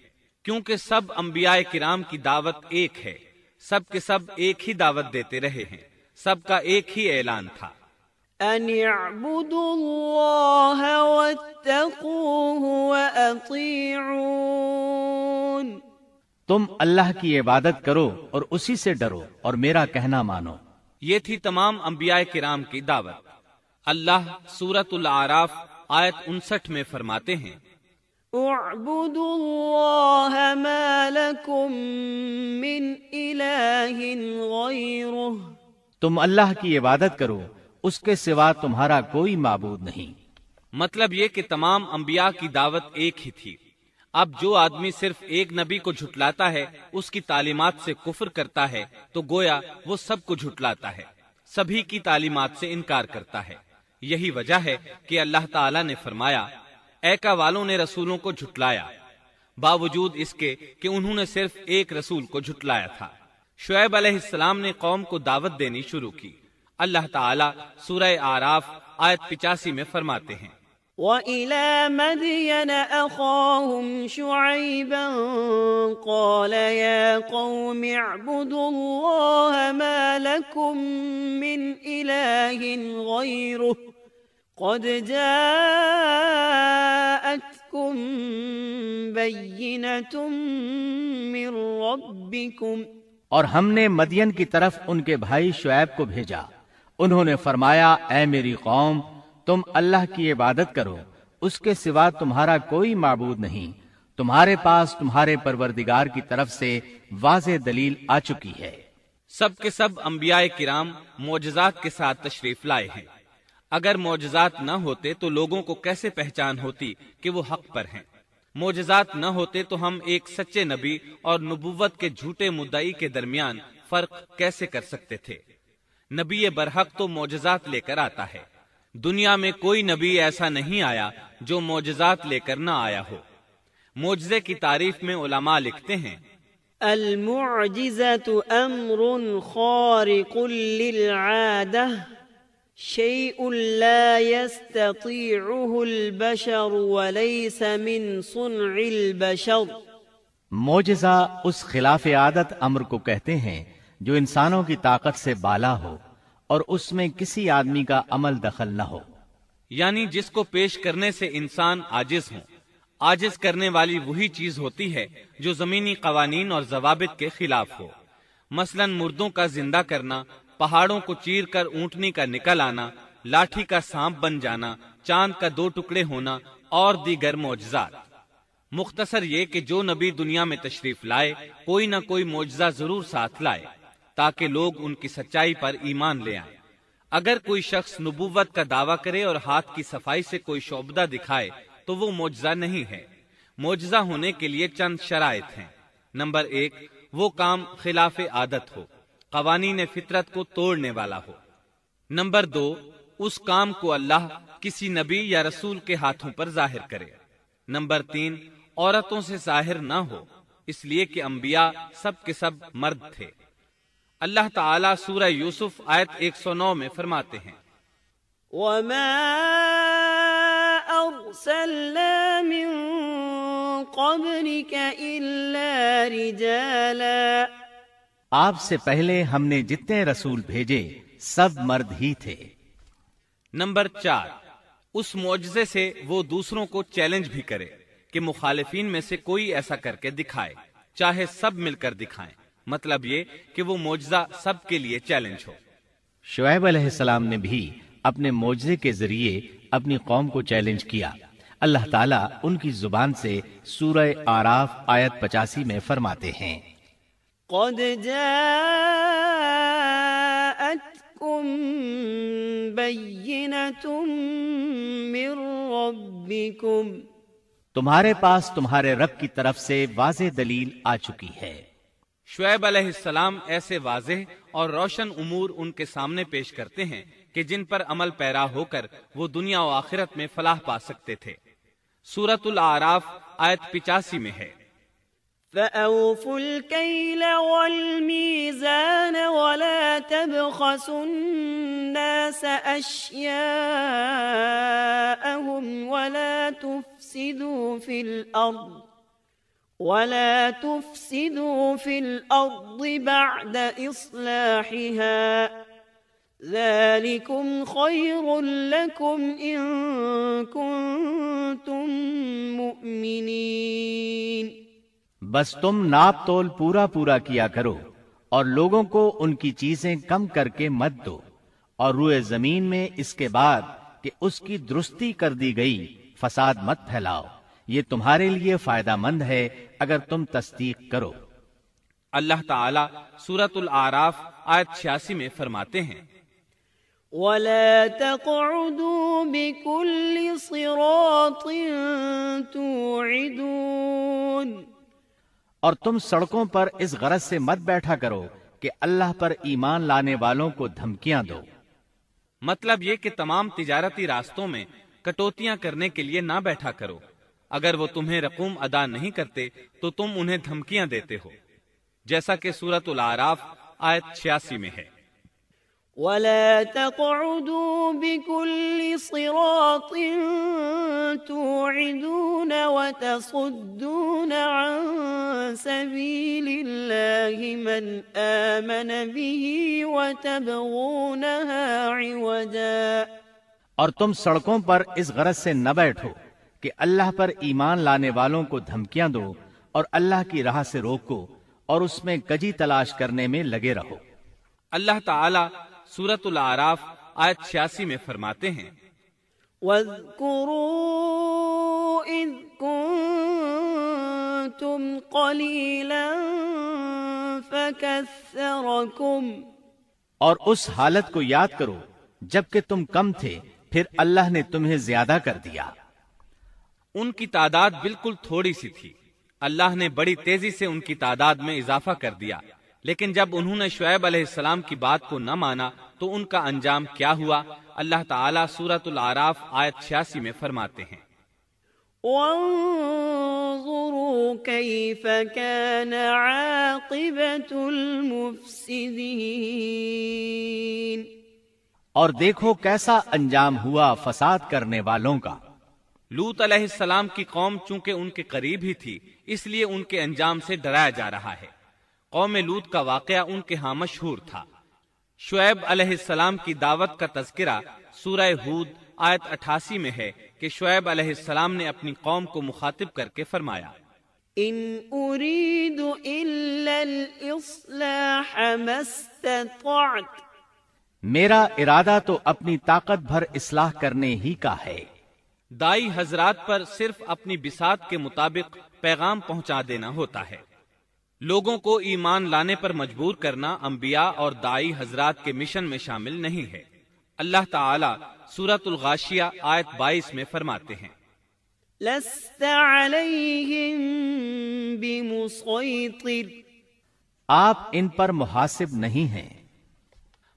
کیونکہ سب انبیاء کرام کی دعوت ایک ہے، سب کے سب ایک ہی دعوت دیتے رہے ہیں، سب کا ایک ہی اعلان تھا، أَنِ اعْبُدُوا اللَّهَ وَاتَّقُوهُ وَأَطِيعُونِ، تم اللہ کی عبادت کرو اور اسی سے ڈرو اور میرا کہنا مانو۔ یہ تھی تمام انبیاء کرام کی دعوت۔ اللہ سورۃ الاعراف آیت 59 میں فرماتے ہیں، اعبدوا اللہ ما لکم من الہ غیرہ، تم اللہ کی عبادت کرو، اس کے سوا تمہارا کوئی معبود نہیں۔ مطلب یہ کہ تمام انبیاء کی دعوت ایک ہی تھی۔ اب جو آدمی صرف ایک نبی کو جھٹلاتا ہے، اس کی تعلیمات سے کفر کرتا ہے، تو گویا وہ سب کو جھٹلاتا ہے، سبھی کی تعلیمات سے انکار کرتا ہے۔ یہی وجہ ہے کہ اللہ تعالیٰ نے فرمایا، ایکا والوں نے رسولوں کو جھٹلایا، باوجود اس کے کہ انہوں نے صرف ایک رسول کو جھٹلایا تھا۔ شعیب علیہ السلام نے قوم کو دعوت دینی شروع کی۔ اللہ تعالیٰ سورہ اعراف آیت 85 میں فرماتے ہیں، وَإِلَى مَدْيَنَ أَخَاهُمْ شُعَيْبًا قَالَ يَا قَوْمِ اعْبُدُوا اللَّهَ مَا لَكُمْ مِنْ إِلَٰهٍ غَيْرُهُ قَدْ جَاءَتْكُمْ بَيِّنَةٌ مِّن رَّبِّكُمْ، اور ہم نے مدین کی طرف ان کے بھائی شعیب کو بھیجا۔ انہوں نے فرمایا، اے میری قوم، تم اللہ کی عبادت کرو، اس کے سوا تمہارا کوئی معبود نہیں، تمہارے پاس تمہارے پروردگار کی طرف سے واضح دلیل آ چکی ہے۔ سب کے سب انبیاء کرام معجزات کے ساتھ تشریف لائے ہیں۔ اگر معجزات نہ ہوتے تو لوگوں کو کیسے پہچان ہوتی کہ وہ حق پر ہیں؟ معجزات نہ ہوتے تو ہم ایک سچے نبی اور نبوت کے جھوٹے مدعی کے درمیان فرق کیسے کر سکتے تھے؟ نبی برحق تو معجزات لے کر آتا ہے، دنیا میں کوئی نبی ایسا نہیں آیا جو معجزات لے کر نہ آیا ہو۔ معجزے کی تعریف میں علماء لکھتے ہیں، المعجزة امر خارق للعادة شيء لا يستطيعه البشر وليس من صنع البشر۔ معجزہ اس خلاف عادت امر کو کہتے ہیں جو انسانوں کی طاقت سے بالا ہو اور اس میں کسی آدمی کا عمل دخل نہ ہو، یعنی جس کو پیش کرنے سے انسان عاجز ہوں۔ عاجز کرنے والی وہی چیز ہوتی ہے جو زمینی قوانین اور ضوابط کے خلاف ہو، مثلا مردوں کا زندہ کرنا، پہاڑوں کو چیر کر اونٹنی کا نکل آنا، لاٹھی کا سانپ بن جانا، چاند کا 2 ٹکڑے ہونا اور دیگر معجزات۔ مختصر یہ کہ جو نبی دنیا میں تشریف لائے کوئی نہ کوئی معجزہ ضرور ساتھ لائے تاکہ لوگ ان کی سچائی پر ایمان لے آئیں۔ اگر کوئی شخص نبوت کا دعویٰ کرے اور ہاتھ کی صفائی سے کوئی شعبدہ دکھائے تو وہ معجزہ نہیں ہے۔ معجزہ ہونے کے لیے چند شرائط ہیں۔ نمبر 1، وہ کام خلاف عادت ہو، قوانین فطرت کو توڑنے والا ہو۔ نمبر 2، اس کام کو اللہ کسی نبی یا رسول کے ہاتھوں پر ظاہر کرے۔ نمبر 3، عورتوں سے ظاہر نہ ہو، اس لیے کہ انبیاء سب کے سب مرد تھے۔ اللہ تعالیٰ سورہ یوسف آیت 109 میں فرماتے ہیں، وَمَا أَرْسَلْنَا مِن قَبْلِكَ إِلَّا رِجَالًا۔ آپ سے پہلے ہم نے جتنے رسول بھیجے سب مرد ہی تھے۔ نمبر 4، اس معجزے سے وہ دوسروں کو چیلنج بھی کرے کہ مخالفین میں سے کوئی ایسا کر کے دکھائے، چاہے سب مل کر دکھائیں، مطلب یہ کہ وہ معجزہ سب کے لیے چیلنج ہو۔ شعیب علیہ السلام نے بھی اپنے معجزے کے ذریعے اپنی قوم کو چیلنج کیا۔ اللہ تعالیٰ ان کی زبان سے سورہ آراف آیت 85 میں فرماتے ہیں، قد جاءتكم بينة من ربكم، تمہارے پاس تمہارے رب کی طرف سے واضح دلیل آ چکی ہے۔ شعیب علیہ السلام ایسے واضح اور روشن امور ان کے سامنے پیش کرتے ہیں کہ جن پر عمل پیرا ہو کر وہ دنیا و آخرت میں فلاح پا سکتے تھے۔ سورۃ الاعراف آیت 85 میں ہے، فَأَوْفُوا الْكَيْلَ وَالْمِيزَانَ وَلَا تَبْخَسُوا النَّاسَ أَشْيَاءَهُمْ وَلَا تُفْسِدُوا فِي الْأَرْضِ بَعْدَ إِصْلَاحِهَا ذَلِكُمْ خَيْرٌ لَكُمْ إِن كُنتُم مُؤْمِنِينَ۔ بس تم ناپ تول پورا کیا کرو اور لوگوں کو ان کی چیزیں کم کر کے مت دو، اور روئے زمین میں اس کے بعد کہ اس کی درستی کر دی گئی فساد مت پھیلاؤ، یہ تمہارے لیے فائدہ مند ہے اگر تم تصدیق کرو۔ اللہ تعالیٰ سورۃ الاعراف آیت 86 میں فرماتے ہیں، وَلَا تَقْعُدُوا بِكُلِّ صِرَاطٍ تُوعِدُونَ، اور تم سڑکوں پر اس غرض سے مت بیٹھا کرو کہ اللہ پر ایمان لانے والوں کو دھمکیاں دو۔ مطلب یہ کہ تمام تجارتی راستوں میں کٹوتیاں کرنے کے لیے نہ بیٹھا کرو، اگر وہ تمہیں رقوم ادا نہیں کرتے تو تم انہیں دھمکیاں دیتے ہو، جیسا کہ سورۃ الاعراف آیت 86 میں ہے، وَلَا تَقْعُدُوا بِكُلِّ صِرَاطٍ تُوعِدُونَ وَتَصُدُّونَ عَن سَبِيلِ اللَّهِ مَنْ آمَنَ بِهِ وَتَبْغُونَهَا عِوَجًا، اور تم سڑکوں پر اس غرض سے نہ بیٹھو کہ اللہ پر ایمان لانے والوں کو دھمکیاں دو اور اللہ کی راہ سے روکو اور اس میں کجی تلاش کرنے میں لگے رہو۔ اللہ تعالیٰ سورۃ الاعراف آیت 86 میں فرماتے ہیں، وَاذْكُرُوا إِذْ كُنتُمْ قَلِيلًا فَكَثَّرَكُمْ، اور اس حالت کو یاد کرو جبکہ تم کم تھے پھر اللہ نے تمہیں زیادہ کر دیا۔ ان کی تعداد بالکل تھوڑی سی تھی، اللہ نے بڑی تیزی سے ان کی تعداد میں اضافہ کر دیا، لیکن جب انہوں نے شعیب علیہ السلام کی بات کو نہ مانا تو ان کا انجام کیا ہوا؟ اللہ تعالیٰ سورۃ الاعراف آیت 86 میں فرماتے ہیں، وَانظُرُوا كَيْفَ كَانَ عَاقِبَةُ الْمُفْسِدِينَ، اور دیکھو کیسا انجام ہوا فساد کرنے والوں کا۔ لوط علیہ السلام کی قوم چونکہ ان کے قریب ہی تھی اس لیے ان کے انجام سے ڈرایا جا رہا ہے۔ قوم لوط کا واقعہ ان کے ہاں مشہور تھا۔ شعیب علیہ السلام کی دعوت کا تذکرہ سورہ ہود آیت 88 میں ہے کہ شعیب علیہ السلام نے اپنی قوم کو مخاطب کر کے فرمایا، ان اريد الا الاصلاح ما استطعت، میرا ارادہ تو اپنی طاقت بھر اصلاح کرنے ہی کا ہے، دائی حضرات پر صرف اپنی بساط کے مطابق پیغام پہنچا دینا ہوتا ہے۔ لوگوں کو ایمان لانے پر مجبور کرنا انبیاء اور دائی حضرات کے مشن میں شامل نہیں ہے۔ اللہ تعالی سورۃ الغاشیہ آیت 22 میں فرماتے ہیں، لست علیہم بمسیطر، آپ ان پر محاسب نہیں ہیں۔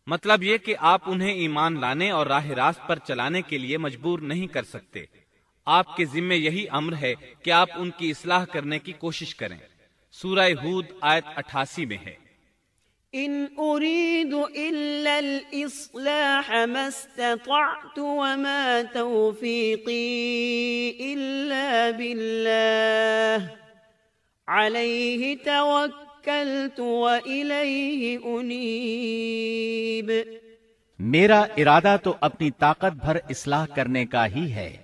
مطلب یہ کہ آپ انہیں ایمان لانے اور راہ راست پر چلانے کے لیے مجبور نہیں کر سکتے۔ آپ کے ذمے یہی امر ہے کہ آپ ان کی اصلاح کرنے کی کوشش کریں۔ سورہ ہود آیت 88 میں ہے، ان اريد الا الاصلاح ما استطعت وما توفيقي الا بالله عليه توكلت واليه انيب۔ میرا ارادہ تو اپنی طاقت بھر اصلاح کرنے کا ہی ہے،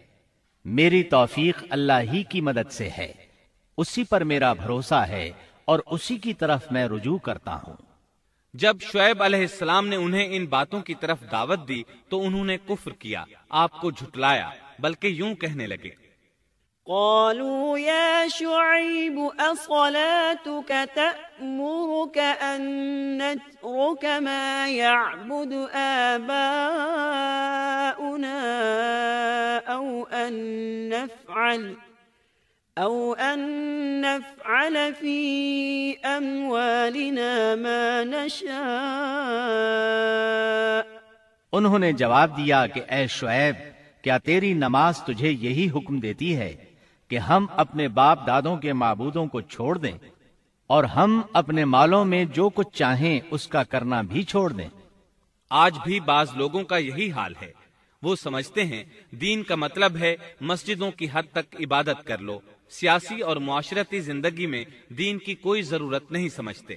میری توفیق اللہ ہی کی مدد سے ہے، اسی پر میرا بھروسہ ہے اور اسی کی طرف میں رجوع کرتا ہوں۔ جب شعیب علیہ السلام نے انہیں ان باتوں کی طرف دعوت دی تو انہوں نے کفر کیا، آپ کو جھٹلایا، بلکہ یوں کہنے لگے، قالوا يا شعيب أصلاتك تأمرك أن نترك ما يعبد آباؤنا أو أن نفعل في أموالنا ما نشاء۔ انہوں نے جواب دیا کہ اے شعیب، کیا تیری نماز تجھے یہی حکم دیتی ہے کہ ہم اپنے باپ دادوں کے معبودوں کو چھوڑ دیں اور ہم اپنے مالوں میں جو کچھ چاہیں اس کا کرنا بھی چھوڑ دیں؟ آج بھی بعض لوگوں کا یہی حال ہے۔ وہ سمجھتے ہیں دین کا مطلب ہے مسجدوں کی حد تک عبادت کر لو، سیاسی اور معاشرتی زندگی میں دین کی کوئی ضرورت نہیں سمجھتے۔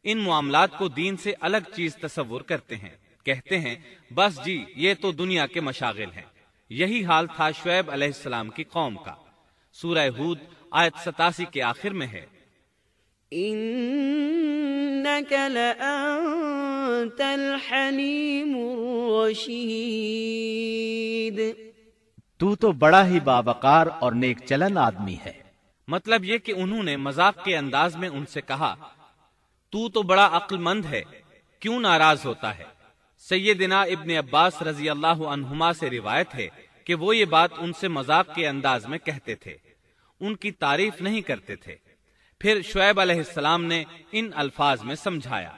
ان معاملات کو دین سے الگ چیز تصور کرتے ہیں، کہتے ہیں بس جی یہ تو دنیا کے مشاغل ہیں۔ یہی حال تھا شعیب علیہ السلام کی قوم کا۔ سورہ ہود آیت 87 کے آخر میں ہے، انک لانت الحلیم الرشید، تو تو بڑا ہی باوقار اور نیک چلن آدمی ہے۔ مطلب یہ کہ انہوں نے مذاق کے انداز میں ان سے کہا، تو بڑا عقل مند ہے، کیوں ناراض ہوتا ہے؟ سیدنا ابن عباس رضی اللہ عنہما سے روایت ہے کہ وہ یہ بات ان سے مذاق کے انداز میں کہتے تھے، ان کی تعریف نہیں کرتے تھے۔ پھر شعیب علیہ السلام نے ان الفاظ میں سمجھایا،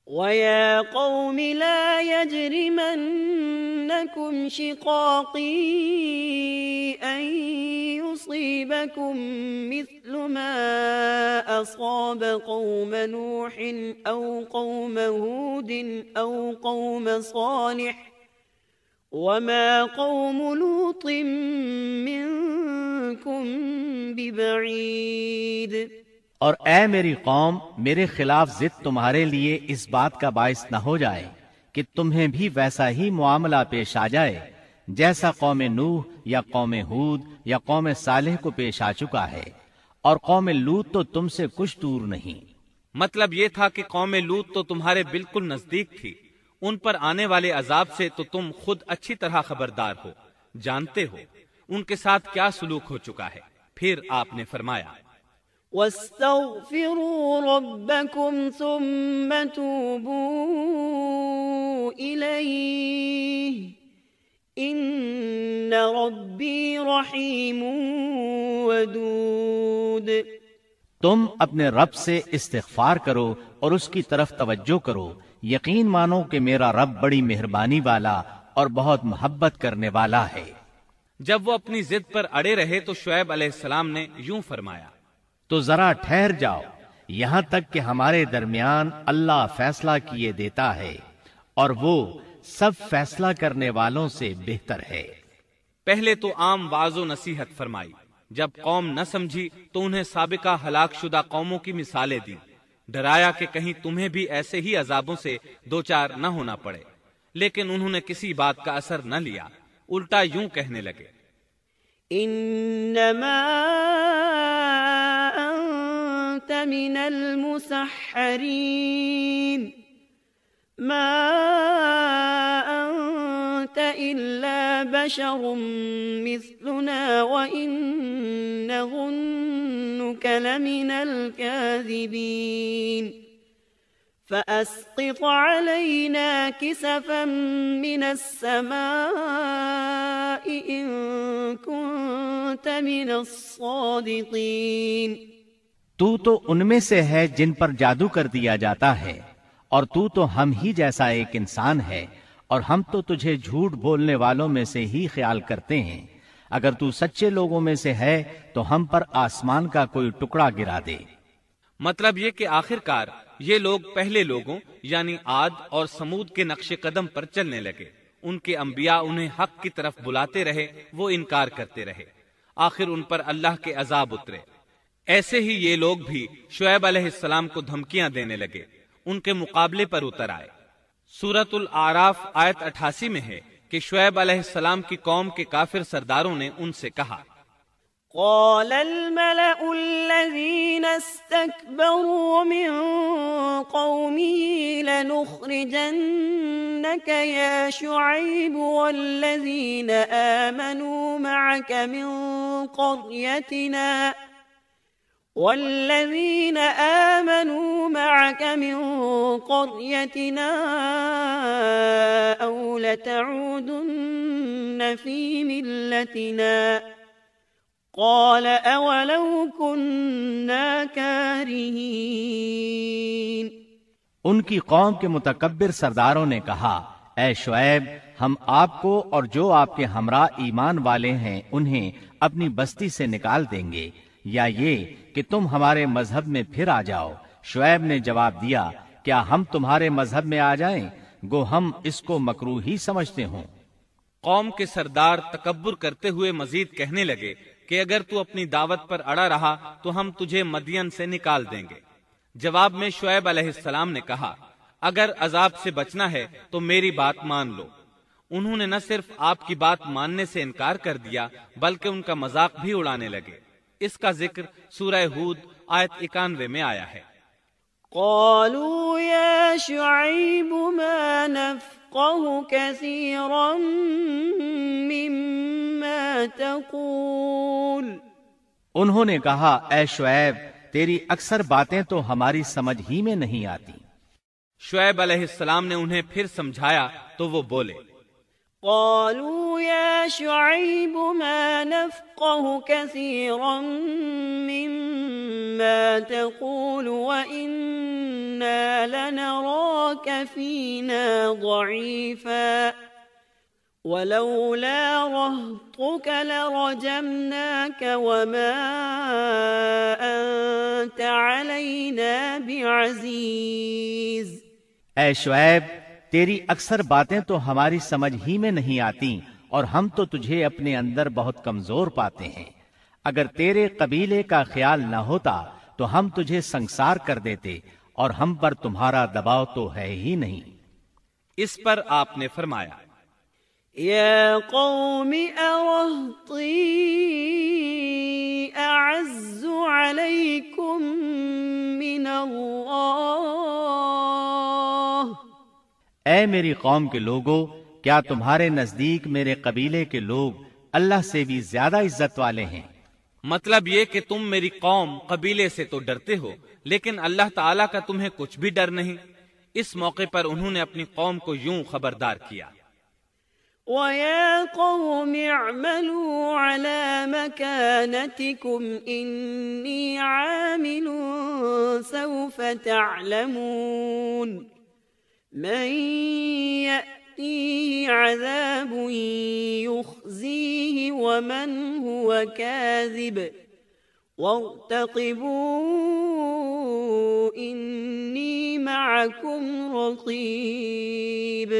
وَيَا قَوْمِ لَا يَجْرِمَنَّكُمْ شِقَاقِي أَن يُصِيبَكُم مِّثْلُ مَا أَصَابَ قَوْمَ نُوحٍ أَوْ قَوْمَ هُودٍ أَوْ قَوْمَ صَالِحٍ وَمَا قَوْمُ لُوطٍ مِّنكُم بِبَعِيدٍ۔ اور اے میری قوم، میرے خلاف ضد تمہارے لیے اس بات کا باعث نہ ہو جائے کہ تمہیں بھی ویسا ہی معاملہ پیش آ جائے جیسا قوم نوح یا قوم ہود یا قوم صالح کو پیش آ چکا ہے، اور قوم لوط تو تم سے کچھ دور نہیں۔ مطلب یہ تھا کہ قوم لوط تو تمہارے بالکل نزدیک تھی، ان پر آنے والے عذاب سے تو تم خود اچھی طرح خبردار ہو، جانتے ہو ان کے ساتھ کیا سلوک ہو چکا ہے۔ پھر آپ نے فرمایا، وَاسْتَغْفِرُوا رَبَّكُمْ ثُمَّ تُوبُوا إِلَيْهِ إِنَّ رَبِّي رَحِيمٌ وَدُودٌ۔ تم اپنے رب سے استغفار کرو اور اس کی طرف توجہ کرو، یقین مانو کہ میرا رب بڑی مہربانی والا اور بہت محبت کرنے والا ہے۔ جب وہ اپنی ضد پر اڑے رہے تو شعیب علیہ السلام نے یوں فرمایا، تو ذرا ٹھہر جاؤ یہاں تک کہ ہمارے درمیان اللہ فیصلہ کیے دیتا ہے، اور وہ سب فیصلہ کرنے والوں سے بہتر ہے۔ پہلے تو عام واعظ و نصیحت فرمائی، جب قوم نہ سمجھی تو انہیں سابقہ ہلاک شدہ قوموں کی مثالیں دی، ڈرایا کہ کہیں تمہیں بھی ایسے ہی عذابوں سے دوچار نہ ہونا پڑے، لیکن انہوں نے کسی بات کا اثر نہ لیا، الٹا یوں کہنے لگے، انما انت من المسحرین ما انت إلا بشر مثلنا وإن نظنك لمن الكاذبين فأسقط علينا كسفا من السماء إن كنت من الصادقين۔ تو ان میں سے ہے جن پر جادو کر دیا جاتا ہے، اور تو ہم ہی جیسا ایک انسان ہے، اور ہم تو تجھے جھوٹ بولنے والوں میں سے ہی خیال کرتے ہیں۔ اگر تو سچے لوگوں میں سے ہے تو ہم پر آسمان کا کوئی ٹکڑا گرا دے۔ مطلب یہ کہ آخر کار یہ لوگ پہلے لوگوں یعنی عاد اور سمود کے نقش قدم پر چلنے لگے۔ ان کے انبیاء انہیں حق کی طرف بلاتے رہے، وہ انکار کرتے رہے، آخر ان پر اللہ کے عذاب اترے۔ ایسے ہی یہ لوگ بھی شعیب علیہ السلام کو دھمکیاں دینے لگے، ان کے مقابلے پر اتر آئے۔ سورۃ الاعراف آیت 88 میں ہے کہ شعیب علیہ السلام کی قوم کے کافر سرداروں نے ان سے کہا، قال الملأ الذين استكبروا من قومه لنخرجنك يا شعيب والذين آمنوا معك من قريتنا أو لتعودن في ملتنا قال أولو كنا كارهين۔ ان کی قوم کے متکبر سرداروں نے کہا، اے شعیب، ہم آپ کو اور جو آپ کے ہمراہ ایمان والے ہیں انہیں اپنی بستی سے نکال دیں گے، یا یہ کہ تم ہمارے مذہب میں پھر آ جاؤ۔ شعیب نے جواب دیا، کیا ہم تمہارے مذہب میں آ جائیں؟ گو ہم اس کو مکروہ ہی سمجھتے ہوں۔ قوم کے سردار تکبر کرتے ہوئے مزید کہنے لگے کہ اگر تو اپنی دعوت پر اڑا رہا تو ہم تجھے مدین سے نکال دیں گے۔ جواب میں شعیب علیہ السلام نے کہا، اگر عذاب سے بچنا ہے تو میری بات مان لو۔ انہوں نے نہ صرف آپ کی بات ماننے سے انکار کر دیا بلکہ ان کا مذاق بھی اڑانے لگے۔ اس کا ذکر سورہ ہود آیت 91 میں آیا ہے۔ قالوا يا شعيب ما نفقه كثيرا مما تقول۔ انہوں نے کہا، اے شعیب، تیری اکثر باتیں تو ہماری سمجھ ہی میں نہیں آتی۔ شعیب علیہ السلام نے انہیں پھر سمجھایا تو وہ بولے، قالوا يا شعيب ما نفقه كثيرا مما تقول وإنا لنراك فينا ضعيفا ولولا رهطك لرجمناك وما أنت علينا بعزيز۔ اے شعیب، تیری اکثر باتیں تو ہماری سمجھ ہی میں نہیں آتی، اور ہم تو تجھے اپنے اندر بہت کمزور پاتے ہیں۔ اگر تیرے قبیلے کا خیال نہ ہوتا تو ہم تجھے سنسار کر دیتے، اور ہم پر تمہارا دباؤ تو ہے ہی نہیں۔ اس پر آپ نے فرمایا، یا قوم ارہطی اعز علیکم من اللہ۔ اے میری قوم کے لوگو، کیا تمہارے نزدیک میرے قبیلے کے لوگ اللہ سے بھی زیادہ عزت والے ہیں؟ مطلب یہ کہ تم میری قوم قبیلے سے تو ڈرتے ہو لیکن اللہ تعالیٰ کا تمہیں کچھ بھی ڈر نہیں۔ اس موقع پر انہوں نے اپنی قوم کو یوں خبردار کیا، وَيَا قَوْمِ اعْمَلُوا عَلَى مَكَانَتِكُمْ إِنِّي عَامِلٌ سَوْفَ تَعْلَمُونَ مَن يَأْتِيهِ عَذَابٌ يُخْزِيهِ وَمَنْ هُوَ كَاذِبٌ وَارْتَقِبُوا إِنِّي مَعَكُمْ رَقِيبٌ۔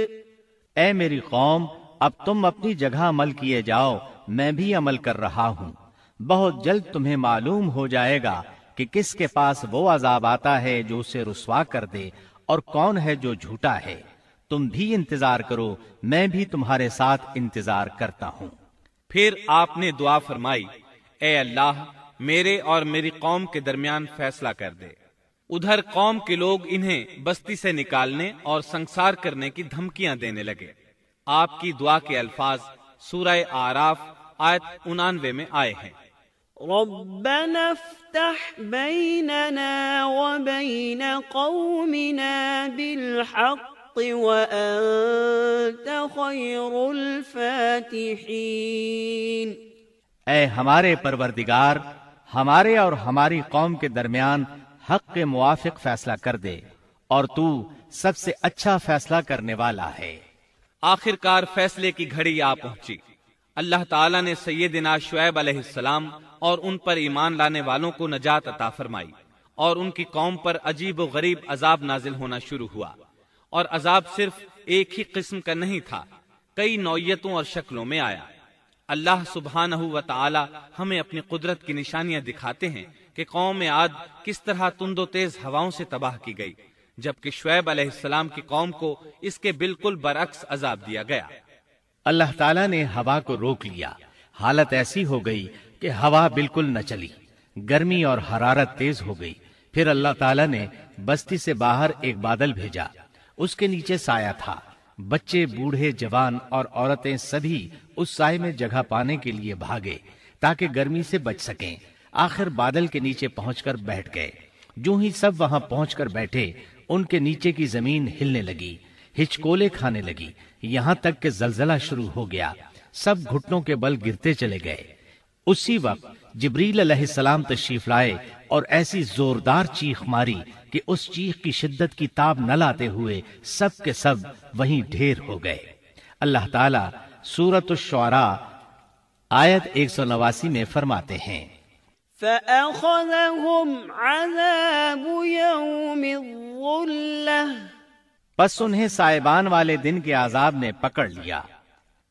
اے میری قوم، اب تم اپنی جگہ عمل کیے جاؤ، میں بھی عمل کر رہا ہوں۔ بہت جلد تمہیں معلوم ہو جائے گا کہ کس کے پاس وہ عذاب آتا ہے جو اسے رسوا کر دے، اور کون ہے جو جھوٹا ہے۔ تم بھی انتظار کرو، میں بھی تمہارے ساتھ انتظار کرتا ہوں۔ پھر آپ نے دعا فرمائی، اے اللہ، میرے اور میری قوم کے درمیان فیصلہ کر دے۔ ادھر قوم کے لوگ انہیں بستی سے نکالنے اور سنسار کرنے کی دھمکیاں دینے لگے۔ آپ کی دعا کے الفاظ سورہ آراف آیت 99 میں آئے ہیں۔ ربنا افتح بيننا وبين قومنا بالحق وأنت خير الفاتحين۔ اے ہمارے پروردگار، ہمارے اور ہماری قوم کے درمیان حق کے موافق فیصلہ کر دے، اور تو سب سے اچھا فیصلہ کرنے والا ہے۔ آخر کار فیصلے کی گھڑی آ پہنچی۔ اللہ تعالیٰ نے سیدنا شعیب علیہ السلام اور ان پر ایمان لانے والوں کو نجات عطا فرمائی، اور ان کی قوم پر عجیب و غریب عذاب نازل ہونا شروع ہوا، اور عذاب صرف ایک ہی قسم کا نہیں تھا، کئی نوعیتوں اور شکلوں میں آیا۔ اللہ سبحانہ و تعالی ہمیں اپنی قدرت کی نشانیاں دکھاتے ہیں کہ قوم عاد کس طرح تند و تیز ہواؤں سے تباہ کی گئی، جبکہ شعیب علیہ السلام کی قوم کو اس کے بالکل برعکس عذاب دیا گیا۔ اللہ تعالیٰ نے ہوا کو روک لیا، حالت ایسی ہو گئی کہ ہوا بالکل نہ چلی، گرمی اور حرارت تیز ہو گئی۔ پھر اللہ تعالیٰ نے بستی سے باہر ایک بادل بھیجا، اس کے نیچے سایہ تھا، بچے، بوڑھے، جوان اور عورتیں سبھی اس سائے میں جگہ پانے کے لیے بھاگے تاکہ گرمی سے بچ سکیں۔ آخر بادل کے نیچے پہنچ کر بیٹھ گئے۔ جو ہی سب وہاں پہنچ کر بیٹھے، ان کے نیچے کی زمین ہلنے لگی، ہچکولے کھانے لگی، یہاں تک کہ زلزلہ شروع ہو گیا، سب گھٹنوں کے بل گرتے چلے گئے۔ اسی وقت جبریل علیہ السلام تشریف لائے اور ایسی زوردار چیخ ماری کہ اس چیخ کی شدت کی تاب نہ لاتے ہوئے سب کے سب وہیں ڈھیر ہو گئے۔ اللہ تعالیٰ سورۃ الشعراء آیت 189 میں فرماتے ہیں، فَأَخَذَهُمْ عَذَابُ يَوْمِ الظُّلَّةِ، پس انہیں سائبان والے دن کے عذاب نے پکڑ لیا۔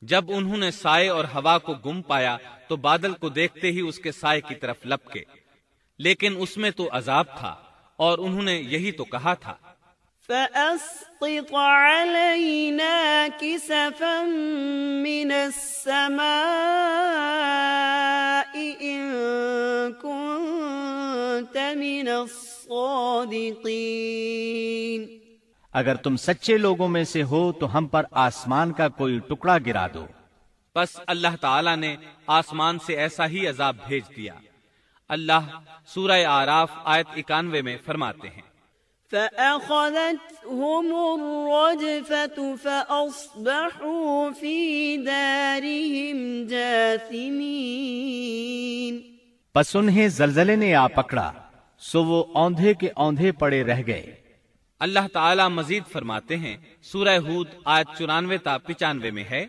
جب انہوں نے سائے اور ہوا کو گم پایا تو بادل کو دیکھتے ہی اس کے سائے کی طرف لپکے، لیکن اس میں تو عذاب تھا، اور انہوں نے یہی تو کہا تھا، فَأَسْقِطْ عَلَيْنَا كِسَفًا مِّنَ السَّمَاءِ إِن كُنتَ مِنَ الصَّادِقِينَ۔ اگر تم سچے لوگوں میں سے ہو تو ہم پر آسمان کا کوئی ٹکڑا گرا دو۔ بس اللہ تعالیٰ نے آسمان سے ایسا ہی عذاب بھیج دیا۔ اللہ سورہ آراف آیت 91 میں فرماتے ہیں، فَأَخَذَتْهُمُ الرَّجْفَةُ فَأَصْبَحُوا فِي دَارِهِمْ جَاثِمِينَ۔ پس انہیں زلزلے نے آ پکڑا، سو وہ اوندھے کے اوندھے پڑے رہ گئے۔ اللہ تعالیٰ مزید فرماتے ہیں، سورہ ہود آیت 94 تا 95 میں ہے،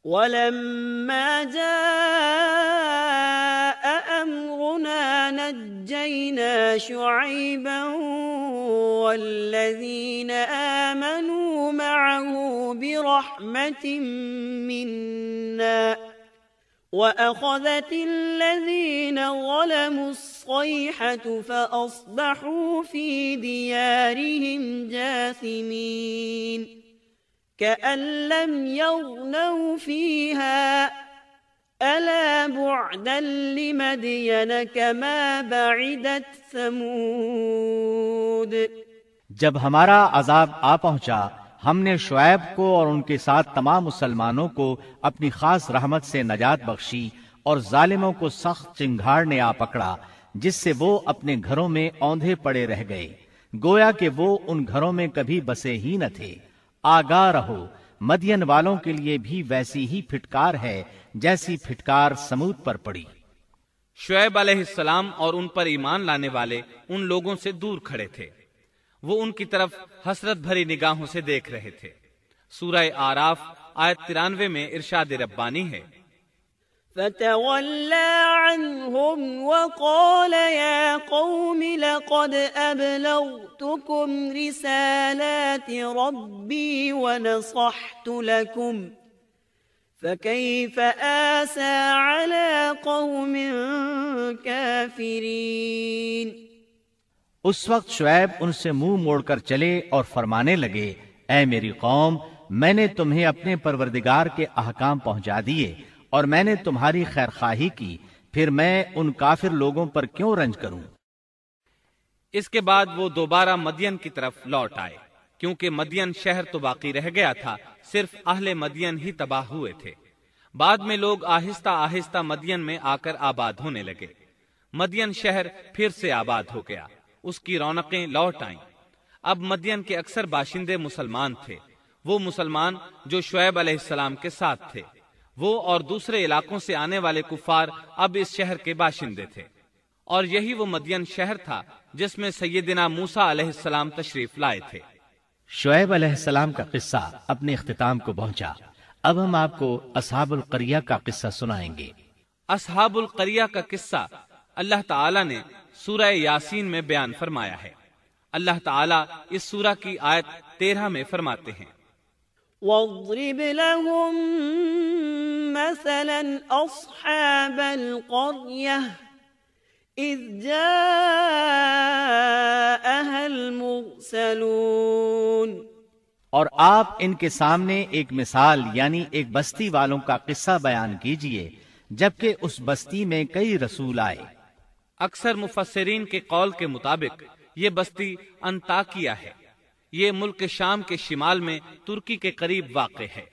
وَلَمَّا جَاءَ أَمْرُنَا نَجَّيْنَا شُعَيْبًا وَالَّذِينَ آمَنُوا مَعَهُ بِرَحْمَةٍ مِّنَّا وَأَخَذَتِ الَّذِينَ ظَلَمُوا الصَّيْحَةُ فَأَصْبَحُوا فِي دِيَارِهِمْ جَاثِمِينَ كَأَن لَّمْ يَغْنَوْا فِيهَا أَلَا بُعْدًا لِّمَدْيَنَ كَمَا بَعِدَتْ ثَمُودُ۔ جب ہمارا عذاب آ پہنچا، ہم نے شعیب کو اور ان کے ساتھ تمام مسلمانوں کو اپنی خاص رحمت سے نجات بخشی، اور ظالموں کو سخت چنگھاڑ نے آ پکڑا جس سے وہ اپنے گھروں میں اوندھے پڑے رہ گئے، گویا کہ وہ ان گھروں میں کبھی بسے ہی نہ تھے۔ آگاہ رہو، مدین والوں کے لیے بھی ویسی ہی پھٹکار ہے جیسی پھٹکار سمود پر پڑی۔ شعیب علیہ السلام اور ان پر ایمان لانے والے ان لوگوں سے دور کھڑے تھے، وہ ان کی طرف حسرت بھری نگاہوں سے دیکھ رہے تھے۔ سورہ آراف آیت 93 میں ارشاد ربانی ہے، فَتَوَلَّى عَنْهُمْ وَقَالَ يَا قَوْمِ لَقَدْ أَبْلَغْتُكُمْ رِسَالَاتِ رَبِّي وَنَصَحْتُ لَكُمْ فَكَيْفَ آسَىٰ عَلَىٰ قَوْمٍ كَافِرِينَ۔ اس وقت شعیب ان سے منہ موڑ کر چلے اور فرمانے لگے، اے میری قوم، میں نے تمہیں اپنے پروردگار کے احکام پہنچا دیے اور میں نے تمہاری خیر خواہی کی، پھر میں ان کافر لوگوں پر کیوں رنج کروں؟ اس کے بعد وہ دوبارہ مدین کی طرف لوٹ آئے۔ کیونکہ مدین شہر تو باقی رہ گیا تھا، صرف اہل مدین ہی تباہ ہوئے تھے۔ بعد میں لوگ آہستہ آہستہ مدین میں آ کر آباد ہونے لگے۔ مدین شہر پھر سے آباد ہو گیا، اس کی رونقیں لوٹ آئیں۔ اب مدین کے اکثر باشندے مسلمان تھے، وہ مسلمان جو شعیب علیہ السلام کے ساتھ تھے۔ وہ اور دوسرے علاقوں سے آنے والے کفار اب اس شہر کے باشندے تھے، اور یہی وہ مدین شہر تھا جس میں سیدنا موسیٰ علیہ السلام تشریف لائے تھے۔ شعیب علیہ السلام کا قصہ اپنے اختتام کو پہنچا۔ اب ہم آپ کو اصحاب القریہ کا قصہ سنائیں گے۔ اصحاب القریہ کا قصہ اللہ تعالی نے سورہ یاسین میں بیان فرمایا ہے۔ اللہ تعالی اس سورہ کی آیت 13 میں فرماتے ہیں، واضرب لهم مثلا أصحاب القرية إذ جاءها المرسلون، اور آپ ان کے سامنے ایک مثال یعنی ایک بستی والوں کا قصہ بیان کیجئے جبکہ اس بستی میں کئی رسول آئے۔ اکثر مفسرین کے قول کے مطابق یہ بستی انطاکیہ ہے۔ یہ ملک شام کے شمال میں ترکی کے قریب واقع ہے۔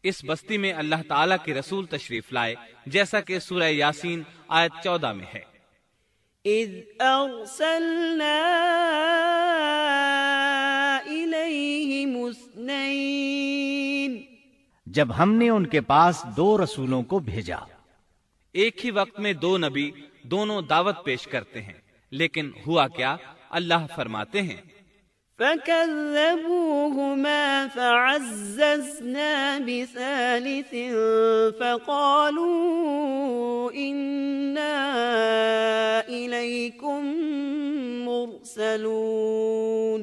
اس بستی میں اللہ تعالیٰ کے رسول تشریف لائے، جیسا کہ سورہ یاسین آیت 14 میں ہے۔ اذ ارسلنا الیہم اثنین، جب ہم نے ان کے پاس 2 رسولوں کو بھیجا۔ ایک ہی وقت میں 2 نبی دونوں دعوت پیش کرتے ہیں، لیکن ہوا کیا؟ اللہ فرماتے ہیں، فَكَذَّبُوهُمَا فَعَزَّزْنَا بِثَالِثٍ فَقَالُوا إِنَّا إِلَيْكُمْ مُرْسَلُونَ۔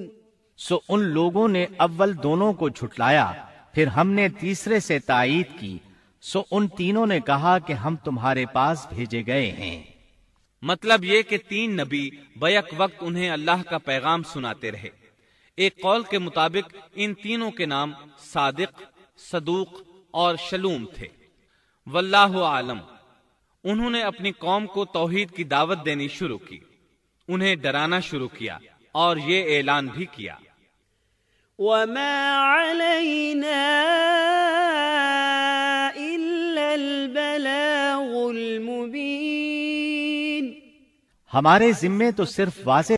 سو ان لوگوں نے اول دونوں کو جھٹلایا، پھر ہم نے تیسرے سے تائید کی، سو ان تینوں نے کہا کہ ہم تمہارے پاس بھیجے گئے ہیں۔ مطلب یہ کہ 3 نبی بیک وقت انہیں اللہ کا پیغام سناتے رہے۔ ایک قول کے مطابق ان تینوں کے نام صادق، صدوق اور شلوم تھے۔ واللہ عالم۔ انہوں نے اپنی قوم کو توحید کی دعوت دینی شروع کی، انہیں ڈرانا شروع کیا اور یہ اعلان بھی کیا، وَمَا عَلَيْنَا إِلَّا الْبَلَاغُ الْمُبِينُ۔ ہمارے ذمے تو صرف واضح